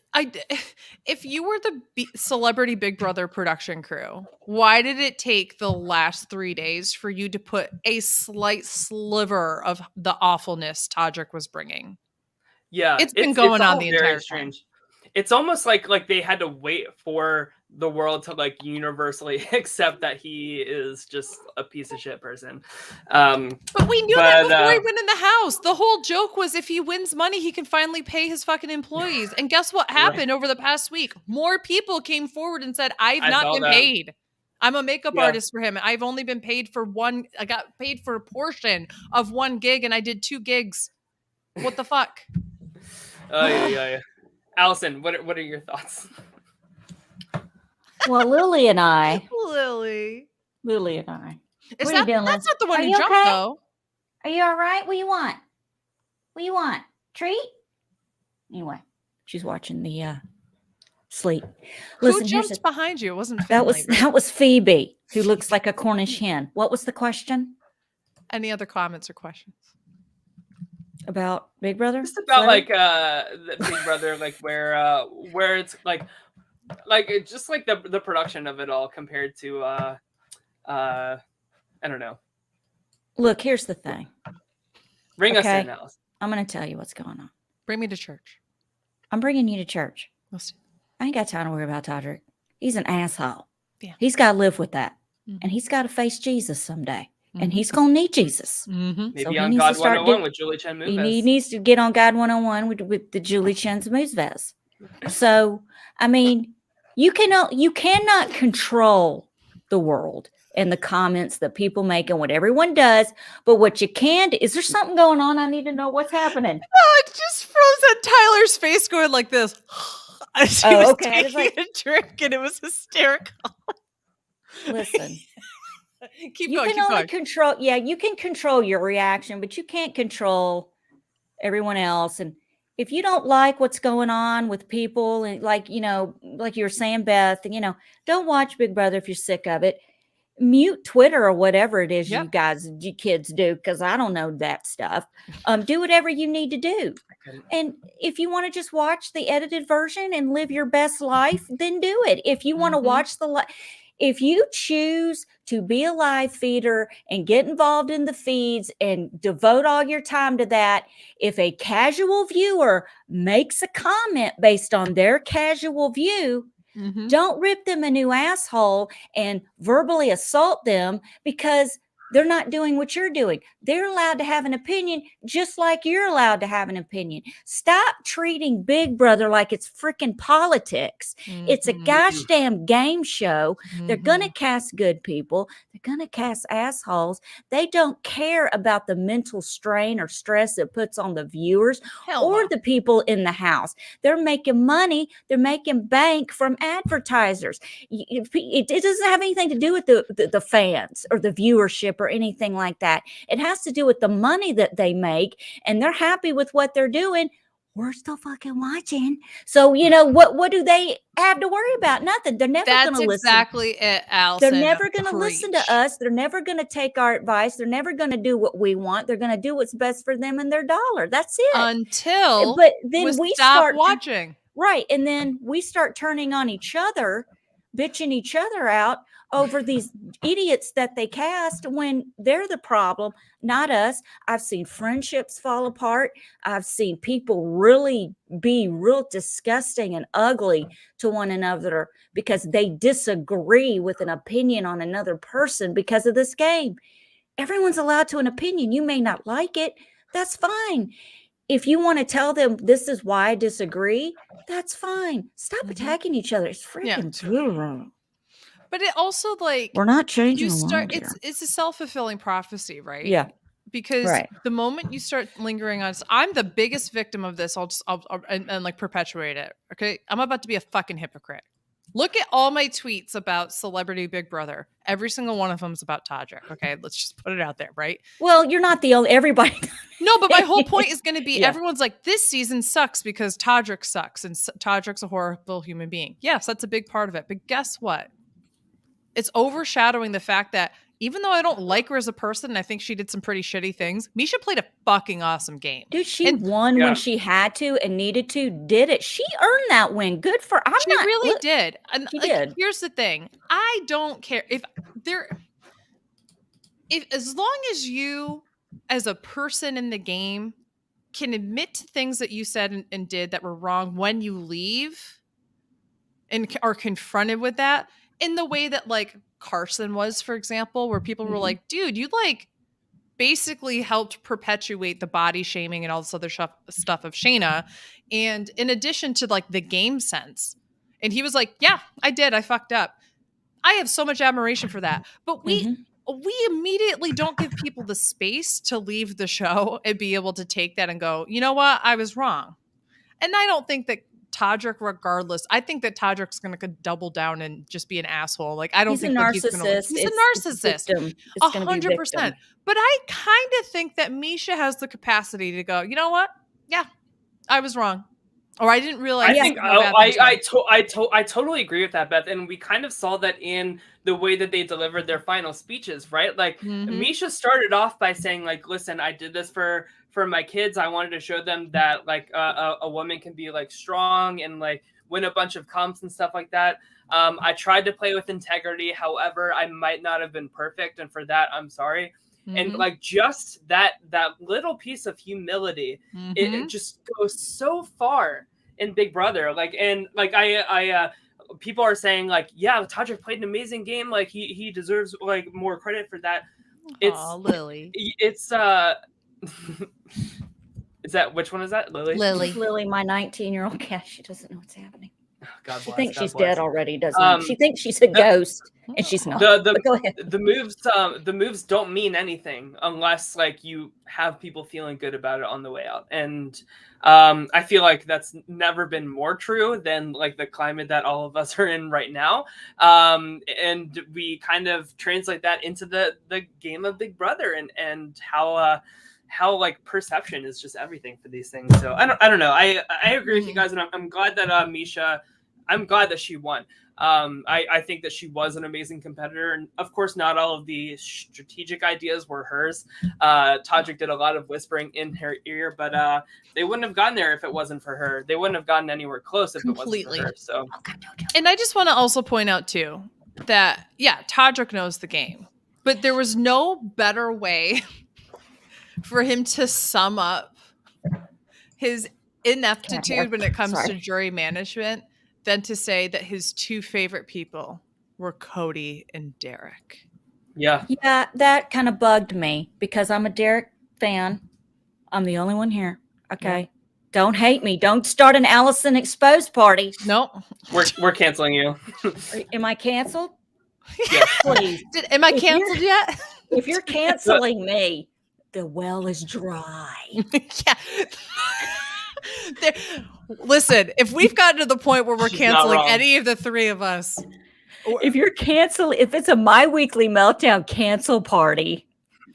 C: if you were the Celebrity Big Brother production crew, why did it take the last 3 days for you to put a slight sliver of the awfulness Todrick was bringing?
B: Yeah,
C: it's been going on the entire time.
B: It's almost like they had to wait for the world to like universally accept that he is just a piece of shit person.
C: But we knew that before he went in the house. The whole joke was if he wins money, he can finally pay his fucking employees. And guess what happened over the past week? More people came forward and said, I've not been paid. I'm a makeup artist for him. I've only been paid for one. I got paid for a portion of one gig and I did 2 gigs. What the fuck?
B: Yeah. Allison, what are your thoughts?
A: Well, Lily and I.
C: Lily
A: and I.
C: Is that, that's not the one who jumped, though.
A: Are you all right? What do you want? Treat? Anyway, she's watching the sleep.
C: Listen, who jumped behind you? It wasn't Finley,
A: that was Phoebe, who looks like a Cornish hen. What was the question?
C: Any other comments or questions?
A: About Big Brother?
B: Just about like the Big Brother, like where it's like it's just like the production of it all compared to I don't know.
A: Look, here's the thing.
B: Bring us in, Alice.
A: I'm going to tell you what's going on.
C: Bring me to church.
A: I'm bringing you to church.
C: Listen.
A: I ain't got time to worry about Todrick. He's an asshole.
C: Yeah.
A: He's got to live with that. Mm-hmm. And he's got to face Jesus someday. Mm-hmm. And he's going to need Jesus.
C: Mm-hmm.
B: Maybe so on God 101 with Julie Chen Moonves.
A: He needs to get on God 101 with the Julie Chen's Moonves. So, I mean, You cannot control the world and the comments that people make and what everyone does. But what you can do, is there something going on? I need to know what's happening.
C: Oh, it just froze at Tyler's face going like this. As he was
A: Okay. I was
C: taking
A: like,
C: a drink, and it was hysterical.
A: listen,
C: Keep
A: you
C: going.
A: can
C: Keep
A: only
C: going.
A: control, you can control your reaction, but you can't control everyone else. And if you don't like what's going on with people, and like, like you were saying, Beth, don't watch Big Brother if you're sick of it. Mute Twitter or whatever it is
C: Yep.
A: you kids do, because I don't know that stuff. Do whatever you need to do. And if you want to just watch the edited version and live your best life, then do it. If you want to watch if you choose to be a live feeder and get involved in the feeds and devote all your time to that, if a casual viewer makes a comment based on their casual view, don't rip them a new asshole and verbally assault them because they're not doing what you're doing. They're allowed to have an opinion just like you're allowed to have an opinion. Stop treating Big Brother like it's freaking politics. It's a gosh damn game show. They're going to cast good people. They're going to cast assholes. They don't care about the mental strain or stress it puts on the viewers or the people in the house. They're making money. They're making bank from advertisers. It doesn't have anything to do with the fans or the viewership or anything like that. It has to do with the money that they make, and they're happy with what they're doing. We're still fucking watching. So, what do they have to worry about? Nothing. They're never going to listen.
C: That's exactly it, Allison.
A: They're never going to listen to us. They're never going to take our advice. They're never going to do what we want. They're going to do what's best for them and their dollar. That's it.
C: Until
A: but then we start
C: watching.
A: Right. And then we start turning on each other, bitching each other out over these idiots that they cast when they're the problem, not us. I've seen friendships fall apart. I've seen people really be real disgusting and ugly to one another because they disagree with an opinion on another person because of this game. Everyone's allowed to an opinion. You may not like it. That's fine. If you want to tell them this is why I disagree, that's fine. Stop attacking each other. It's freaking
C: But it also, like,
A: we're not changing.
C: It's a self-fulfilling prophecy, right?
A: Yeah.
C: Because the moment you start lingering on, I'm the biggest victim of this. I'll like perpetuate it. Okay, I'm about to be a fucking hypocrite. Look at all my tweets about Celebrity Big Brother. Every single one of them is about Todrick. Okay, let's just put it out there, right?
A: Well, you're not the only. Everybody.
C: No, but my whole point is going to be everyone's like, this season sucks because Todrick sucks and Todrick's a horrible human being. Yes, that's a big part of it. But guess what? It's overshadowing the fact that even though I don't like her as a person, and I think she did some pretty shitty things, Misha played a fucking awesome game.
A: Dude, she won when she had to and needed to, did it. She earned that win. Good for her.
C: She really did. And
A: she did.
C: Here's the thing. I don't care if as long as you as a person in the game can admit to things that you said and did that were wrong when you leave and are confronted with that in the way that like Carson was, for example, where people were like, dude, you like basically helped perpetuate the body shaming and all this other stuff of Shayna. And in addition to like the game sense, and he was like, yeah, I did. I fucked up. I have so much admiration for that. But we immediately don't give people the space to leave the show and be able to take that and go, you know what? I was wrong. And I don't think that Todrick, regardless, I think that Todrick's going to double down and just be an asshole. Like, I don't think that he's a narcissist. 100%. But I kind of think that Misha has the capacity to go, you know what? Yeah, I was wrong. Or I didn't realize.
B: I totally agree with that, Beth. And we kind of saw that in the way that they delivered their final speeches, right? Like Misha started off by saying, like, listen, I did this for my kids. I wanted to show them that like a woman can be like strong and like win a bunch of comps and stuff like that. I tried to play with integrity. However, I might not have been perfect. And for that, I'm sorry. And like just that little piece of humility, it just goes so far in Big Brother. Like, and like I people are saying like, yeah, Todrick played an amazing game. Like he deserves like more credit for that.
C: Lily.
B: It's is that which one is that? Lily?
A: Lily, my 19-year-old cat. She doesn't know what's happening.
B: God
A: She
B: bless.
A: thinks
B: God
A: she's
B: bless.
A: dead already, doesn't she? She thinks she's a ghost, and she's not. But go ahead.
B: The moves don't mean anything unless like you have people feeling good about it on the way out. And I feel like that's never been more true than like the climate that all of us are in right now. And we kind of translate that into the game of Big Brother and how like perception is just everything for these things. So I don't know. I agree with you guys, and I'm glad that Misha, I'm glad that she won. I think that she was an amazing competitor, and of course, not all of the strategic ideas were hers. Todrick did a lot of whispering in her ear, but they wouldn't have gotten there if it wasn't for her. They wouldn't have gotten anywhere close if it wasn't for her. So,
C: and I just want to also point out too that Todrick knows the game, but there was no better way for him to sum up his ineptitude when it comes to jury management than to say that his two favorite people were Cody and Derek.
B: Yeah,
A: that kind of bugged me because I'm a Derek fan. I'm the only one here. Okay. Yeah. Don't hate me. Don't start an Allison exposed party.
C: Nope.
B: We're canceling you.
A: Am I canceled?
B: Yes.
A: Please.
C: Am I canceled yet?
A: If you're canceling me, the well is dry.
C: Yeah. Listen, if we've gotten to the point where we're canceling any of the three of us.
A: If it's a My Weekly Meltdown cancel party.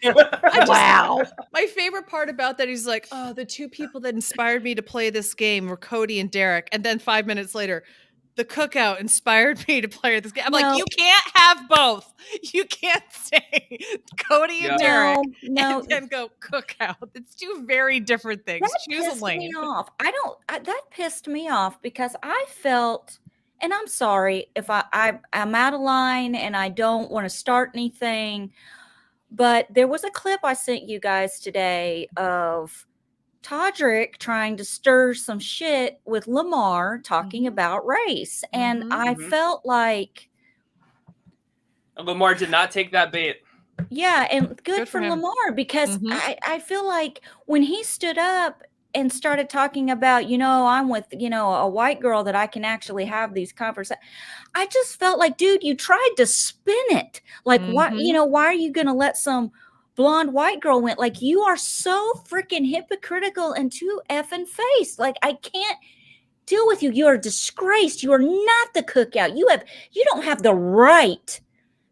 A: Wow.
C: My favorite part about that, he's like, oh, the two people that inspired me to play this game were Cody and Derek. And then 5 minutes later, the cookout inspired me to play this game. I'm like, you can't have both. You can't say Cody and Derek and then go cookout. It's two very different things. Choose a lane.
A: Me off. That pissed me off because I felt, and I'm sorry if I'm out of line and I don't want to start anything, but there was a clip I sent you guys today of Todrick trying to stir some shit with Lamar talking about race. And I felt like
B: Lamar did not take that bait.
A: Yeah, and good for Lamar because I feel like when he stood up and started talking about, I'm with, a white girl that I can actually have these conversations. I just felt like, dude, you tried to spin it. Like, why are you going to let some blonde white girl win? Like, you are so freaking hypocritical and too effing faced. Like, I can't deal with you. You are disgraced. You are not the cookout. You don't have the right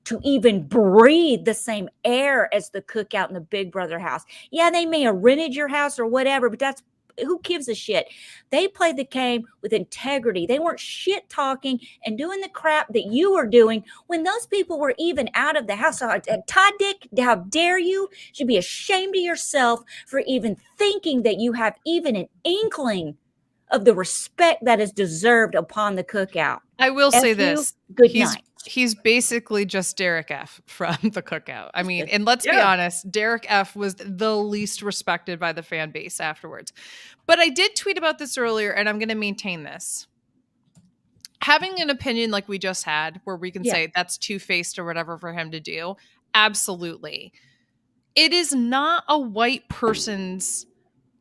A: to even breathe the same air as the cookout in the Big Brother house. Yeah, they may have rented your house or whatever, but who gives a shit? They played the game with integrity. They weren't shit talking and doing the crap that you were doing when those people were even out of the house. Todd Dick, how dare you? You should be ashamed of yourself for even thinking that you have even an inkling of the respect that is deserved upon the cookout.
C: I will say this.
A: Good night.
C: He's basically just Derek F from the cookout. I mean, and let's be honest, Derek F was the least respected by the fan base afterwards. But I did tweet about this earlier, and I'm going to maintain this. Having an opinion like we just had, where we can say that's two-faced or whatever for him to do, absolutely. It is not a white person's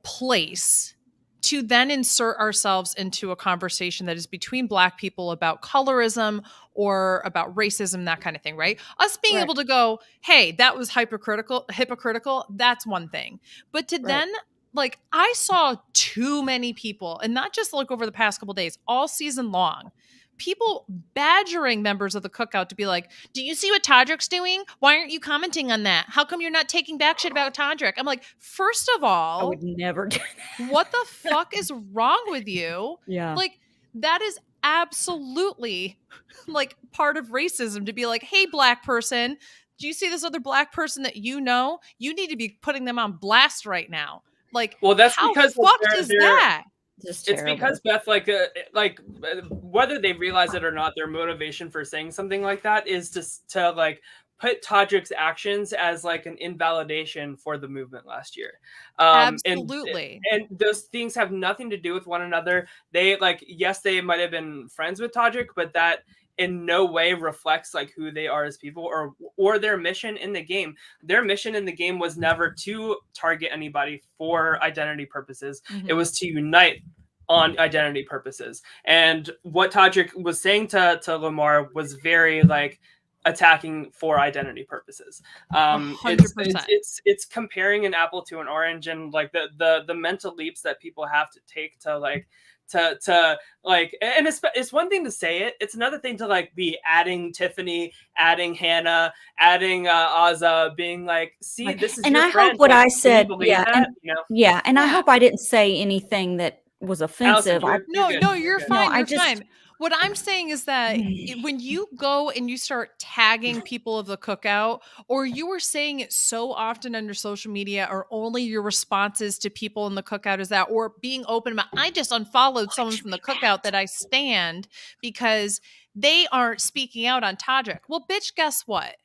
C: place to then insert ourselves into a conversation that is between Black people about colorism or about racism, that kind of thing, right? Us being able to go, hey, that was hypocritical, that's one thing. But to then, like, I saw too many people, and not just like over the past couple of days, all season long, people badgering members of the cookout to be like, do you see what Todrick's doing? Why aren't you commenting on that? How come you're not taking back shit about Todrick? I'm like, first of all,
A: I would never do that.
C: What the fuck is wrong with you?
A: Yeah.
C: Like, that is absolutely like part of racism to be like, hey, Black person, do you see this other Black person that you know? You need to be putting them on blast right now. Like,
B: well, that's
C: how
B: because
C: fucked is that?
B: It's because Beth, like whether they realize it or not, their motivation for saying something like that is to like put Todrick's actions as like an invalidation for the movement last year.
C: Absolutely.
B: And those things have nothing to do with one another. They like, yes, they might have been friends with Todrick, but that in no way reflects like who they are as people or their mission in the game. Their mission in the game was never to target anybody for identity purposes. It was to unite on identity purposes. And what Todrick was saying to Lamar was very like attacking for identity purposes.
C: 100%.
B: It's comparing an apple to an orange, and like the mental leaps that people have to take to like to like, and it's one thing to say it, it's another thing to like be adding Tiffany, adding Hannah, adding Azza, being like, see, this is
A: and
B: your
A: I
B: friend.
A: hope what
B: like,
A: I said,
B: that?
A: And I hope I didn't say anything that was offensive.
B: Allison,
C: You're fine. You're fine. What I'm saying is that
A: Mm.
C: when you go and you start tagging people of the cookout, or you were saying it so often on your social media, or only your responses to people in the cookout is that, or being open about, I just unfollowed someone from the cookout that I stand because they aren't speaking out on Todrick. Well, bitch, guess what?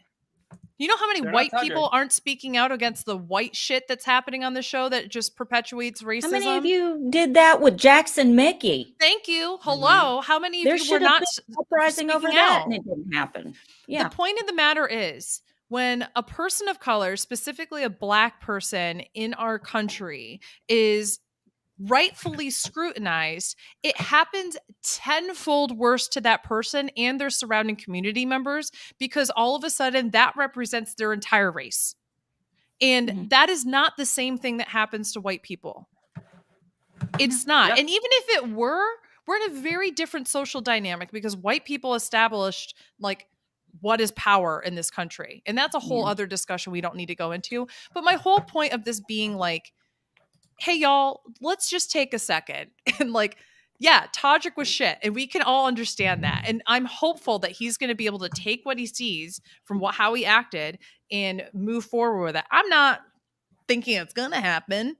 C: You know how many white people aren't speaking out against the white shit that's happening on the show that just perpetuates racism?
A: How many of you did that with Jackson Mickey?
C: Thank you. Hello. How many
A: There
C: of you were
A: should have
C: not
A: been uprising over
C: speaking
A: that,
C: out?
A: and it didn't happen. Yeah.
C: The point of the matter is, when a person of color, specifically a Black person in our country, is rightfully scrutinized, it happens tenfold worse to that person and their surrounding community members, because all of a sudden that represents their entire race. And that is not the same thing that happens to white people. It's not.
B: Yep.
C: And even if it were, we're in a very different social dynamic, because white people established like what is power in this country. And that's a whole other discussion we don't need to go into. But my whole point of this being like, hey, y'all, let's just take a second. And like, yeah, Todrick was shit. And we can all understand that. And I'm hopeful that he's going to be able to take what he sees from how he acted and move forward with it. I'm not thinking it's going to happen.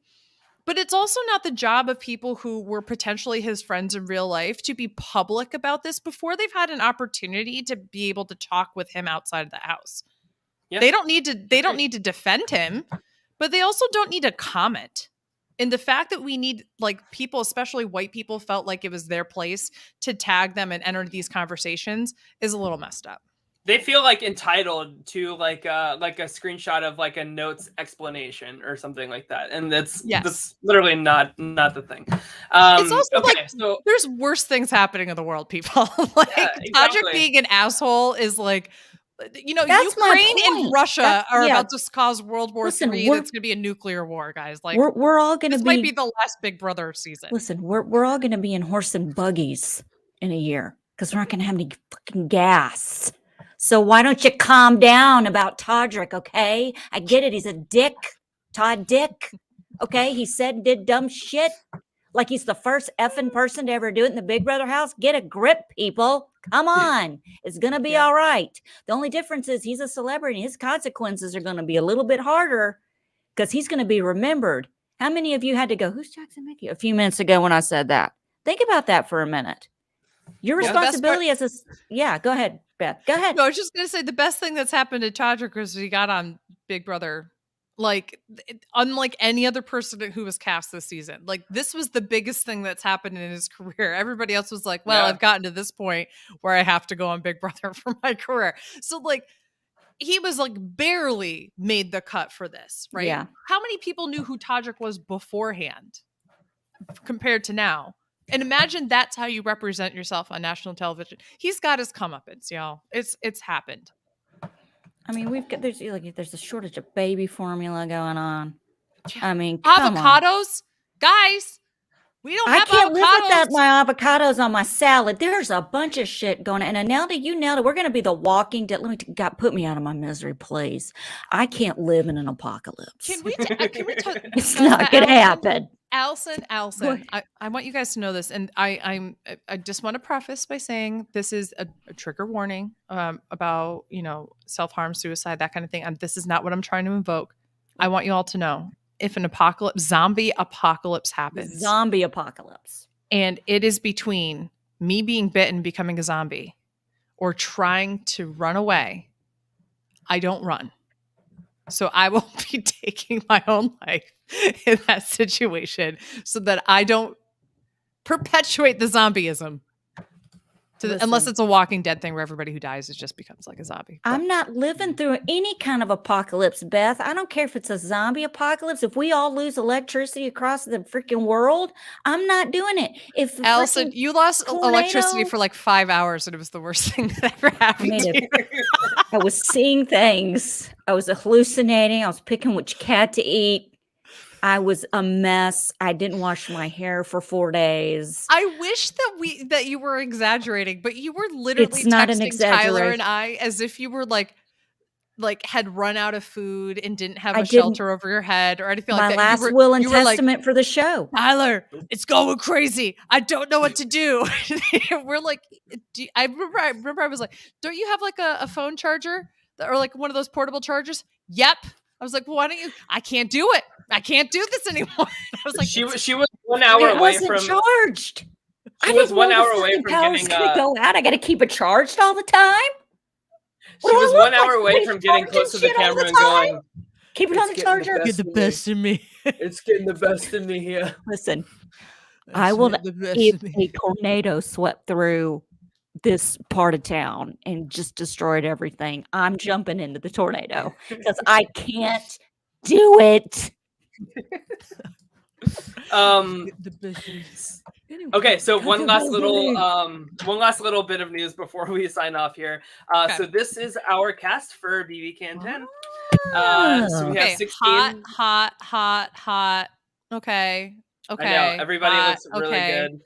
C: But it's also not the job of people who were potentially his friends in real life to be public about this before they've had an opportunity to be able to talk with him outside of the house. Yeah. They don't need to defend him, but they also don't need to comment. And the fact that we need like people, especially white people, felt like it was their place to tag them and enter these conversations is a little messed up.
B: They feel like entitled to like a screenshot of like a notes explanation or something like that, and that's literally not the thing.
C: It's also okay, so there's worse things happening in the world, people. Like exactly. Todrick being an asshole is like, you know, that's Ukraine and Russia are about to cause World War III. It's going to be a nuclear war, guys. Like
A: we're all going to be.
C: This might be the last Big Brother season.
A: Listen, we're all going to be in horse and buggies in a year because we're not going to have any fucking gas. So why don't you calm down about Todrick, okay? I get it. He's a dick. Todd Dick. Okay? He said and did dumb shit. Like he's the first effing person to ever do it in the Big Brother house. Get a grip, people. Come on. It's going to be all right. The only difference is he's a celebrity. His consequences are going to be a little bit harder because he's going to be remembered. How many of you had to go, who's Jackson Mickey? A few minutes ago when I said that. Think about that for a minute. Your responsibility as a... go ahead. Go ahead.
C: No, I was just going to say the best thing that's happened to Todrick is he got on Big Brother. Like, unlike any other person who was cast this season. Like, this was the biggest thing that's happened in his career. Everybody else was like, well, I've gotten to this point where I have to go on Big Brother for my career. So, like, he was, like, barely made the cut for this, right?
A: Yeah.
C: How many people knew who Todrick was beforehand compared to now? And imagine that's how you represent yourself on national television. He's got his comeuppance, y'all. It's happened.
A: I mean, there's a shortage of baby formula going on. I mean,
C: avocados, guys. We don't have avocados. I can't live
A: without my avocados on my salad. There's a bunch of shit going on. And Anelda, you nailed it. We're going to be the walking dead. Put me out of my misery, please. I can't live in an apocalypse.
C: Can we talk?
A: It's not going to happen.
C: Allison, I want you guys to know this, and I just want to preface by saying this is a trigger warning about, you know, self-harm, suicide, that kind of thing. And this is not what I'm trying to invoke. I want you all to know, if an zombie apocalypse happens, and it is between me being bitten, becoming a zombie, or trying to run away, I don't run. So I will be taking my own life in that situation so that I don't perpetuate the zombieism. Unless it's a Walking Dead thing where everybody who dies just becomes like a zombie.
A: I'm not living through any kind of apocalypse, Beth. I don't care if it's a zombie apocalypse. If we all lose electricity across the freaking world, I'm not doing it. If
C: Allison, you lost electricity for like 5 hours and it was the worst thing that ever happened to you.
A: I was seeing things. I was hallucinating. I was picking which cat to eat. I was a mess. I didn't wash my hair for 4 days.
C: I wish that you were exaggerating, but you were literally
A: It's not an
C: texting Tyler
A: exaggeration.
C: and I as if you were like had run out of food and didn't have a shelter over your head or anything like that.
A: My last will and testament for the show.
C: Tyler, it's going crazy. I don't know what to do. We're like, I remember I was like, don't you have like a phone charger or like one of those portable chargers? Yep. I was like, well, why don't you? I can't do it. I can't do this anymore. I was like,
B: she was 1 hour away from
A: charged.
B: She was 1 hour away from getting
A: go out. I got to keep it charged all the time.
B: She was 1 hour away from getting close to the camera and going,
A: keep it on the charger.
C: Get the best in me.
B: It's getting the best in me here.
A: Listen, I will. If a tornado swept through this part of town and just destroyed everything, I'm jumping into the tornado because I can't do it.
B: Okay, so one last little bit of news before we sign off here. So this is our cast for BB Can 10. So we have 16.
C: Hot. Okay.
B: I know, everybody looks really good.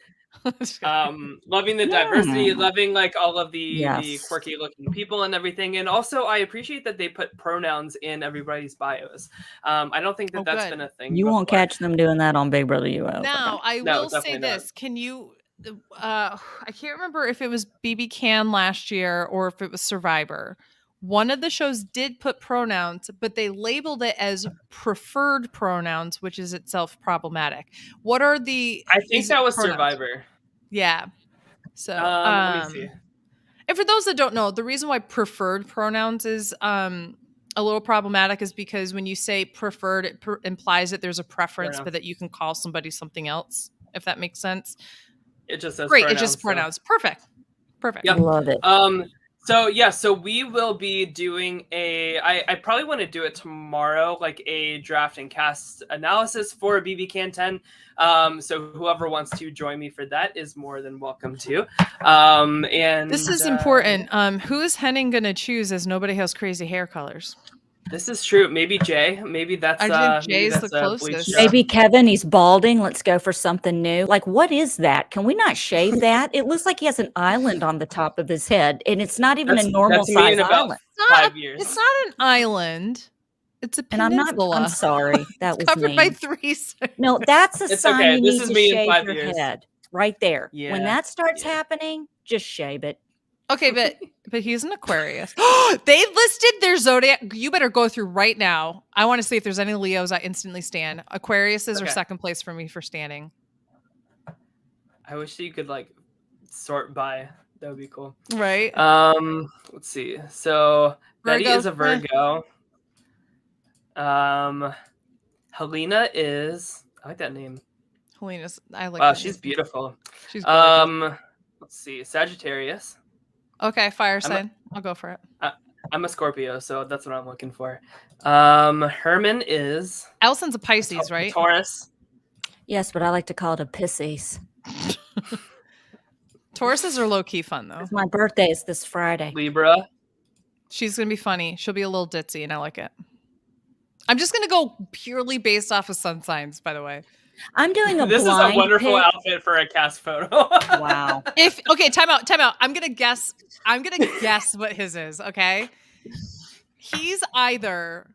B: Loving the diversity, loving like all of the quirky looking people and everything. And also I appreciate that they put pronouns in everybody's bios. I don't think that's been a thing.
A: You won't catch them doing that on Big Brother US.
C: Now I will say this. Can you I can't remember if it was BB Can last year or if it was Survivor. One of the shows did put pronouns, but they labeled it as preferred pronouns, which is itself problematic. What are the?
B: I think that was
C: pronouns?
B: Survivor.
C: Yeah. So
B: let me see.
C: And for those that don't know, the reason why preferred pronouns is a little problematic is because when you say preferred, it implies that there's a preference, but that you can call somebody something else. If that makes sense.
B: It just says
C: great.
B: Pronouns,
C: it just pronouns. Perfect.
B: Yep.
A: Love it.
B: So we will be doing I probably want to do it tomorrow, like a draft and cast analysis for BB Can 10. So whoever wants to join me for that is more than welcome to. And
C: this is important. Who is Henning going to choose as nobody has crazy hair colors?
B: This is true. Maybe Jay. Maybe that's
C: I think Jay's the closest.
A: Maybe Kevin. He's balding. Let's go for something new. Like, what is that? Can we not shave that? It looks like he has an island on the top of his head, and it's not even a normal size island.
B: 5 years.
C: It's not an island. It's a peninsula.
A: I'm sorry. That was
C: covered
A: mean.
C: by 3.
A: No, that's a sign
B: okay.
A: you
B: This
A: need
B: is
A: to
B: me in
A: shave
B: 5
A: your
B: years.
A: head right there.
B: Yeah.
A: When that starts happening, just shave it.
C: Okay, but he's an Aquarius. They listed their zodiac. You better go through right now. I want to see if there's any Leos I instantly stan. Aquariuses are second place for me for standing.
B: I wish you could like sort by. That would be cool.
C: Right.
B: Let's see. So
C: Virgo.
B: Betty is a Virgo. Helena is. I like that name.
C: Helena's. I like.
B: Wow,
C: that
B: she's
C: name.
B: beautiful.
C: She's gorgeous.
B: Let's see. Sagittarius.
C: Okay, fire sign. I'll go for it.
B: I'm a Scorpio, so that's what I'm looking for. Herman is.
C: Allison's a Pisces, right?
B: Taurus.
A: Yes, but I like to call it a Pisces.
C: Tauruses are low key fun though.
A: My birthday is this Friday.
B: Libra.
C: She's gonna be funny. She'll be a little ditzy, and I like it. I'm just gonna go purely based off of sun signs, by the way.
A: I'm doing a
B: This is a wonderful
A: pick.
B: outfit for a cast photo.
A: Wow.
C: Time out. I'm gonna guess what his is, okay? He's either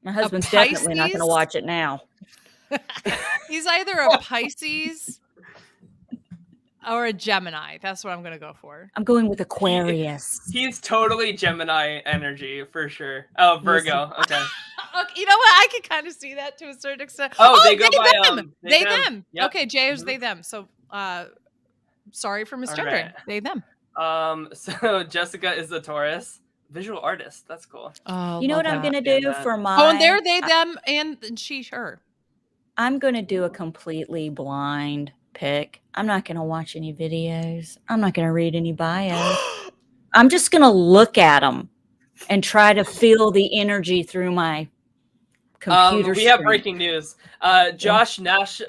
A: My husband's definitely not going to watch it now.
C: he's either a Pisces or a Gemini. That's what I'm gonna go for.
A: I'm going with Aquarius.
B: He's totally Gemini energy for sure. Oh, Virgo. Okay.
C: Okay, you know what? I can kind of see that to a certain extent.
B: Oh, they go by
C: them. They them.
B: Yep.
C: Okay, Jay is they them. So sorry for misgendering.
B: Right.
C: They them.
B: So Jessica is a Taurus. Visual artist. That's cool.
C: Oh,
A: You know what I'm going to do for my...
C: Oh, and they're they them and she her.
A: I'm going to do a completely blind pick. I'm not going to watch any videos. I'm not going to read any bios. I'm just going to look at them and try to feel the energy through my computer
B: We have
A: screen.
B: breaking news. Josh Nash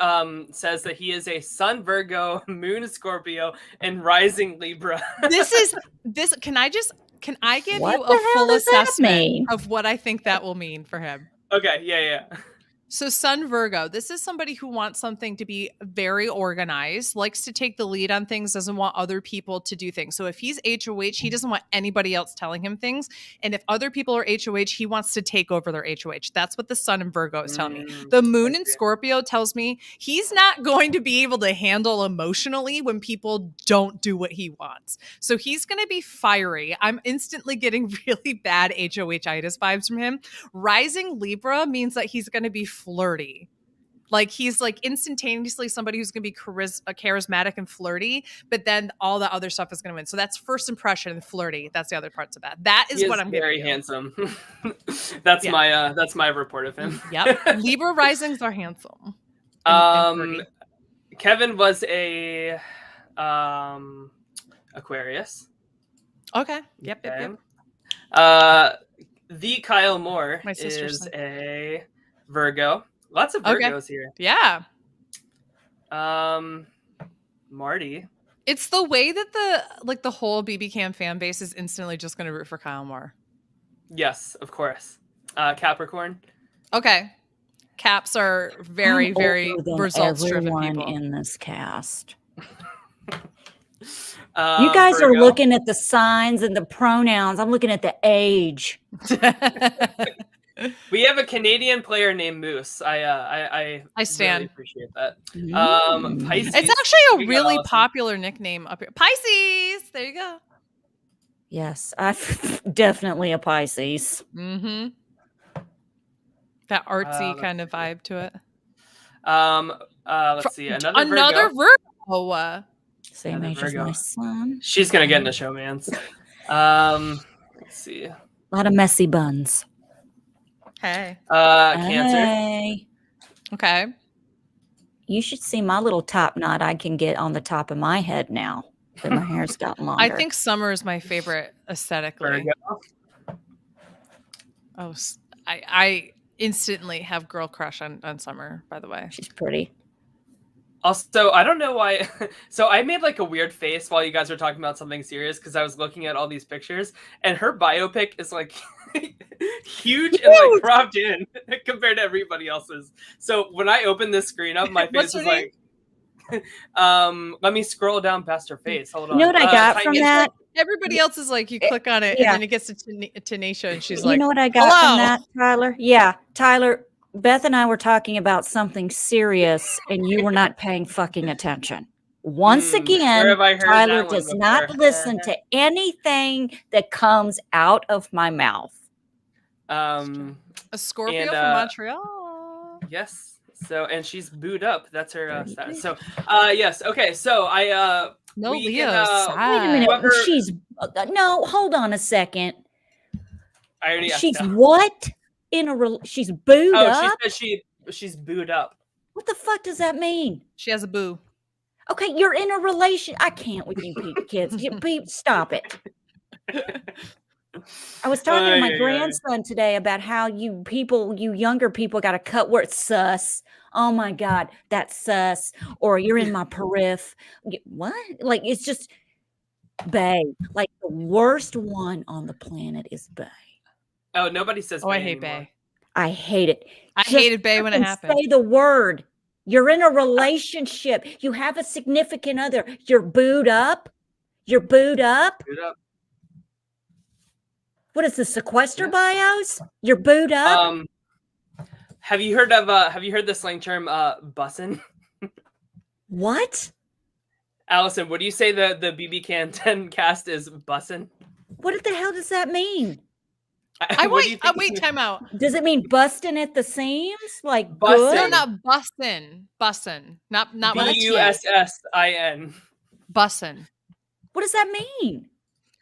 B: says that he is a Sun Virgo, Moon Scorpio, and Rising Libra.
C: Can I give
A: What
C: you
A: the
C: a
A: hell
C: full
A: does that
C: assessment
A: mean?
C: of what I think that will mean for him?
B: Okay, yeah.
C: So Sun Virgo, this is somebody who wants something to be very organized, likes to take the lead on things, doesn't want other people to do things. So if he's HOH, he doesn't want anybody else telling him things. And if other people are HOH, he wants to take over their HOH. That's what the Sun in Virgo is telling me. The Moon in Scorpio tells me he's not going to be able to handle emotionally when people don't do what he wants. So he's going to be fiery. I'm instantly getting really bad HOH-itis vibes from him. Rising Libra means that he's going to be flirty. Like he's like instantaneously somebody who's going to be charismatic and flirty, but then all the other stuff is going to win. So that's first impression and flirty. That's the other parts of that. That is what I'm
B: very
C: giving you.
B: handsome. That's my report of him.
C: Yep. Libra risings are handsome.
B: Kevin was a Aquarius.
C: Okay. Yep.
B: Okay. The Kyle Moore is a Virgo. Lots of Virgos here.
C: Yeah.
B: Marty.
C: It's the way that the whole BB Cam fan base is instantly just going to root for Kyle Moore.
B: Yes, of course. Capricorn.
C: Okay. Caps are very, very results-driven people
A: in this cast.
B: You
A: you guys are looking at the signs and the pronouns. I'm looking at the age.
B: We have a Canadian player named Moose. I
C: stand.
B: Really appreciate that.
A: Mm.
B: Pisces.
C: It's actually a really popular nickname up here. Pisces. There you go.
A: Yes, I'm definitely a Pisces.
C: Mm-hmm. That artsy kind of vibe to it.
B: Let's see.
C: Another Virgo.
A: Same age as my son.
B: She's gonna get into showmans. Let's see.
A: A lot of messy buns.
C: Hey.
B: Cancer.
A: Hey.
C: Okay.
A: You should see my little top knot I can get on the top of my head now that my hair's gotten longer.
C: I think summer is my favorite aesthetically.
B: Virgo.
C: Oh, I instantly have girl crush on Summer, by the way.
A: She's pretty.
B: Also, I don't know why. So I made like a weird face while you guys were talking about something serious because I was looking at all these pictures, and her biopic is like huge and like cropped in compared to everybody else's. So when I open this screen up, my face is like. Let me scroll down past her face. Hold on.
A: You know what I got from that?
C: Everybody else is like, you click on it, and then it gets to Tanisha, and she's like,
A: you know what I got from that, Tyler? Yeah, Tyler. Beth and I were talking about something serious, and you were not paying fucking attention. Once again, Tyler does not listen to anything that comes out of my mouth.
C: A Scorpio from Montreal.
B: Yes. So, and she's booed up. That's her status. So, yes. Okay. So
C: no,
A: Wait
C: Leo.
A: a minute. She's no. Hold on a second.
B: I already asked.
A: She's what? She's booed up?
B: She said she's booed up.
A: What the fuck does that mean?
C: She has a boo.
A: Okay, you're in a relation. I can't with you kids. Stop it. I was talking to my grandson today about how you younger people got to cut word sus. Oh my God, that's sus. Or you're in my periph. What? Like, it's just bae. Like, the worst one on the planet is bae.
B: Oh, nobody says bae.
C: I hate
B: anymore.
C: bae.
A: I hate it.
C: I hated bae when it happened.
A: Say the word. You're in a relationship. You have a significant other. You're booed up. You're booed up.
B: Booed up.
A: What is this, sequester bios? You're booed up.
B: Have you heard the slang term bussin'?
A: What?
B: Allison, what do you say the BB Can 10 cast is bussin'?
A: What the hell does that mean?
C: Wait, time out.
A: Does it mean busting at the seams? Like
B: bussin'?
A: good?
C: No, not bussin'. Bussin'. Not
B: bussin.
C: Bussin'.
A: What does that mean?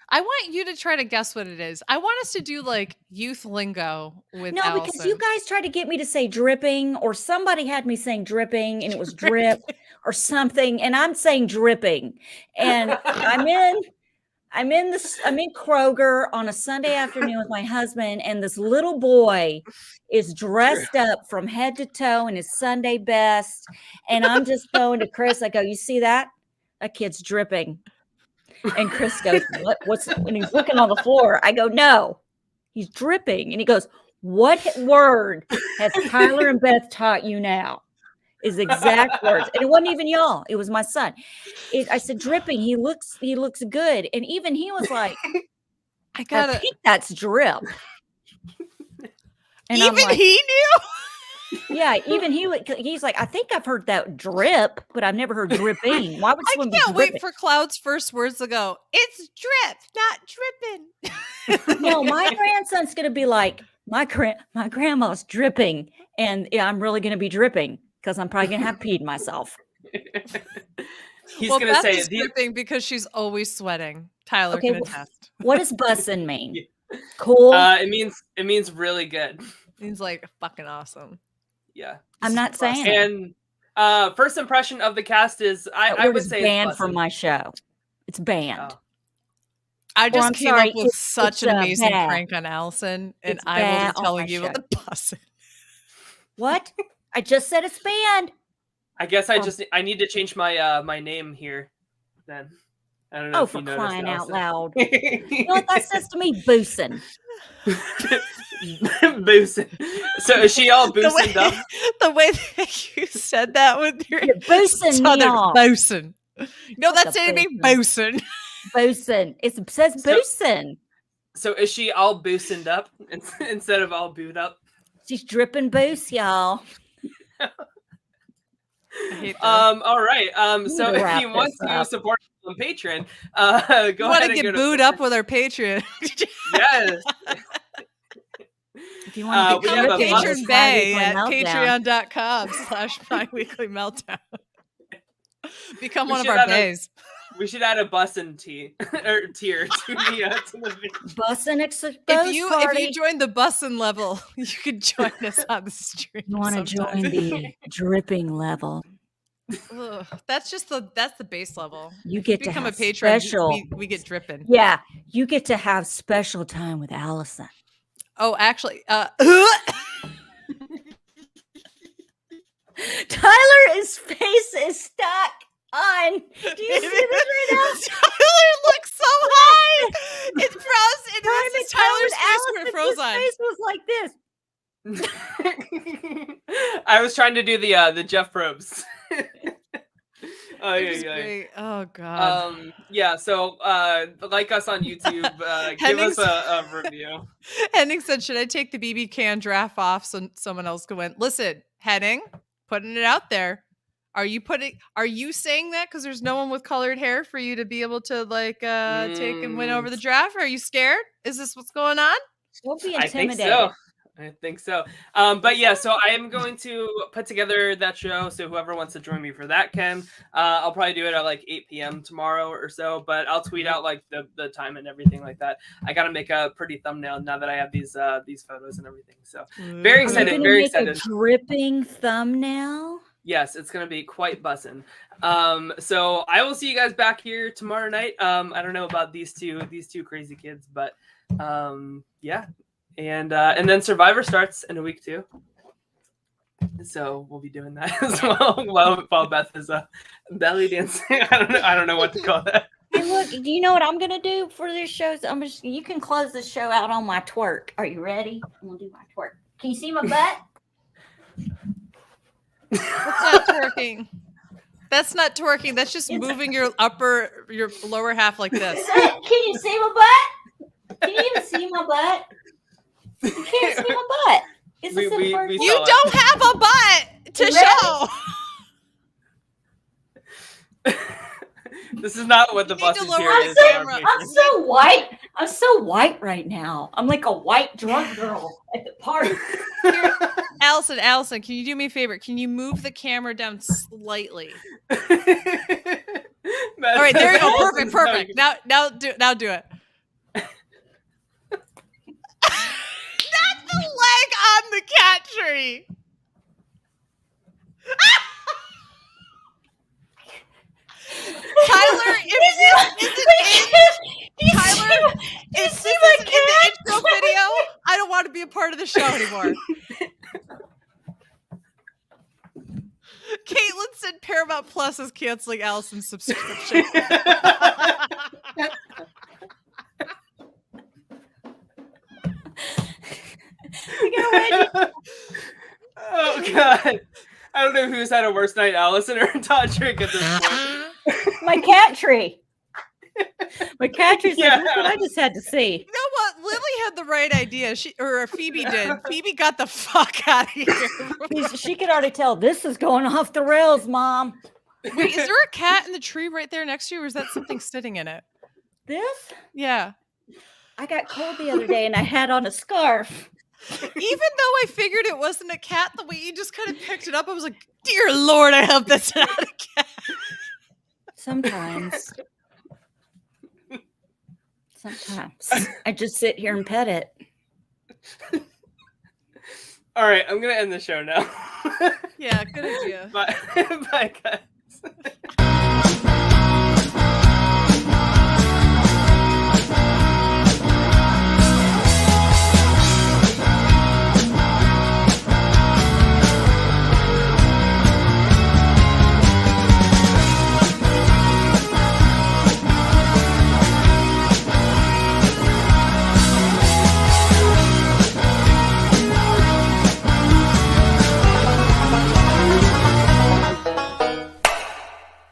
C: I want you to try to guess what it is. I want us to do like youth lingo with
A: Allison. Because you guys tried to get me to say dripping, or somebody had me saying dripping and it was drip. or something, and I'm saying dripping. And I'm in Kroger on a Sunday afternoon with my husband, and this little boy is dressed up from head to toe in his Sunday best. And I'm just going to Chris. I go, "You see that? That kid's dripping." And Chris goes, What's when he's looking on the floor? I go, "No, he's dripping." And he goes, "What word has Tyler and Beth taught you now?" His exact words. And it wasn't even y'all. It was my son. I said, "Dripping. He looks good." And even he was like, I think that's drip. And
C: even
A: I'm like,
C: he knew?
A: Yeah, even he's like, "I think I've heard that drip, but I've never heard dripping." Why would someone be
C: I can't
A: dripping?
C: wait for Cloud's first words to go, "It's drip, not dripping."
A: No, my grandson's going to be like, my grandma's dripping. And yeah, I'm really going to be dripping because I'm probably going to have peed myself.
B: He's going to say
C: it's dripping because she's always sweating. Tyler can attest.
A: What does bussin' mean? Cool?
B: It means really good.
C: It means like fucking awesome.
B: Yeah.
A: I'm not saying it.
B: And first impression of the cast is I would say
A: banned
B: it's
A: from my show. It's banned.
B: Oh.
C: I just came up with such an amazing prank on Allison, and I will be telling you about the bussin'.
A: What? I just said it's banned.
B: I guess I need to change my my name here then. I don't know if you noticed.
A: Oh, for crying out loud. You know what that says to me? Boosin'.
B: Boosting. So is she all boosted up?
C: The way that you said that with your
A: boosting me off.
C: Bosun. No, that's saying to me bosun.
A: Bosun. It says bosun.
B: So is she all boosted up instead of all booed up?
A: She's dripping boost, y'all.
C: I hate
B: all right. So if you want to support us on Patreon, go ahead and
C: get booed up with our Patreon.
B: Yes.
A: If you want to
C: become a patron bay at patreon.com/myweeklymeltdown. Become one of our bays.
B: We should add a bussin' tier to the video.
A: Bussin' exposed
C: if you join the bussin' level, you could join us on the stream.
A: You want to join the dripping level?
C: Ugh, that's the base level.
A: You get to
C: become
A: have
C: a patron.
A: Special.
C: We get dripping.
A: Yeah, you get to have special time with Allison.
C: Oh, actually,
A: Tyler's face is stuck on. Do you see this right now?
C: Tyler looks so high. It froze. This is Tyler's face where it froze on.
A: His face was like this.
B: I was trying to do the Jeff Probst. Oh yeah.
C: Oh god.
B: Yeah. So like us on YouTube. Give us a review.
C: Henning said, "Should I take the BB can draft off so someone else could win?" Listen, Henning, putting it out there. Are you saying that because there's no one with colored hair for you to be able to take and win over the draft? Are you scared? Is this what's going on?
A: Don't be intimidated.
B: I think so. But yeah, so I am going to put together that show. So whoever wants to join me for that can. I'll probably do it at like 8 p.m. tomorrow or so. But I'll tweet out like the time and everything like that. I got to make a pretty thumbnail now that I have these photos and everything. So very excited. Very excited.
A: A dripping thumbnail.
B: Yes, it's gonna be quite bussin'. So I will see you guys back here tomorrow night. I don't know about these two crazy kids, but yeah. And then Survivor starts in a week too. So we'll be doing that as well while Beth is belly dancing. I don't know what to call that.
A: Hey, look, do you know what I'm gonna do for this show? You can close the show out on my twerk. Are you ready? I'm gonna do my twerk. Can you see my butt?
C: What's not twerking? That's not twerking. That's just moving your lower half like this.
A: Can you see my butt? Can you even see my butt? You can't see my butt. Is this
C: you don't have a butt to show.
B: This is not what the bus is here.
A: I'm so white. I'm so white right now. I'm like a white drunk girl at the party.
C: Allison, can you do me a favor? Can you move the camera down slightly? All right, there you go. Perfect. Now do it. That's the leg on the cat tree. Tyler, if this isn't in the intro video, I don't want to be a part of the show anymore. Caitlin said Paramount Plus is canceling Allison's subscription.
B: Oh God. I don't know who's had a worse night, Allison or Todrick at this point.
A: My cat tree. My cat tree's like, look what I just had to see.
C: You know what? Lily had the right idea. Phoebe did. Phoebe got the fuck out of here.
A: She could already tell this is going off the rails, Mom.
C: Wait, is there a cat in the tree right there next to you, or is that something sitting in it?
A: This?
C: Yeah.
A: I got cold the other day and I had on a scarf.
C: Even though I figured it wasn't a cat, the way you just kind of picked it up, I was like, dear Lord, I hope that's not a cat.
A: Sometimes I just sit here and pet it.
B: All right, I'm gonna end the show now.
C: Yeah, good idea.
B: Bye, guys.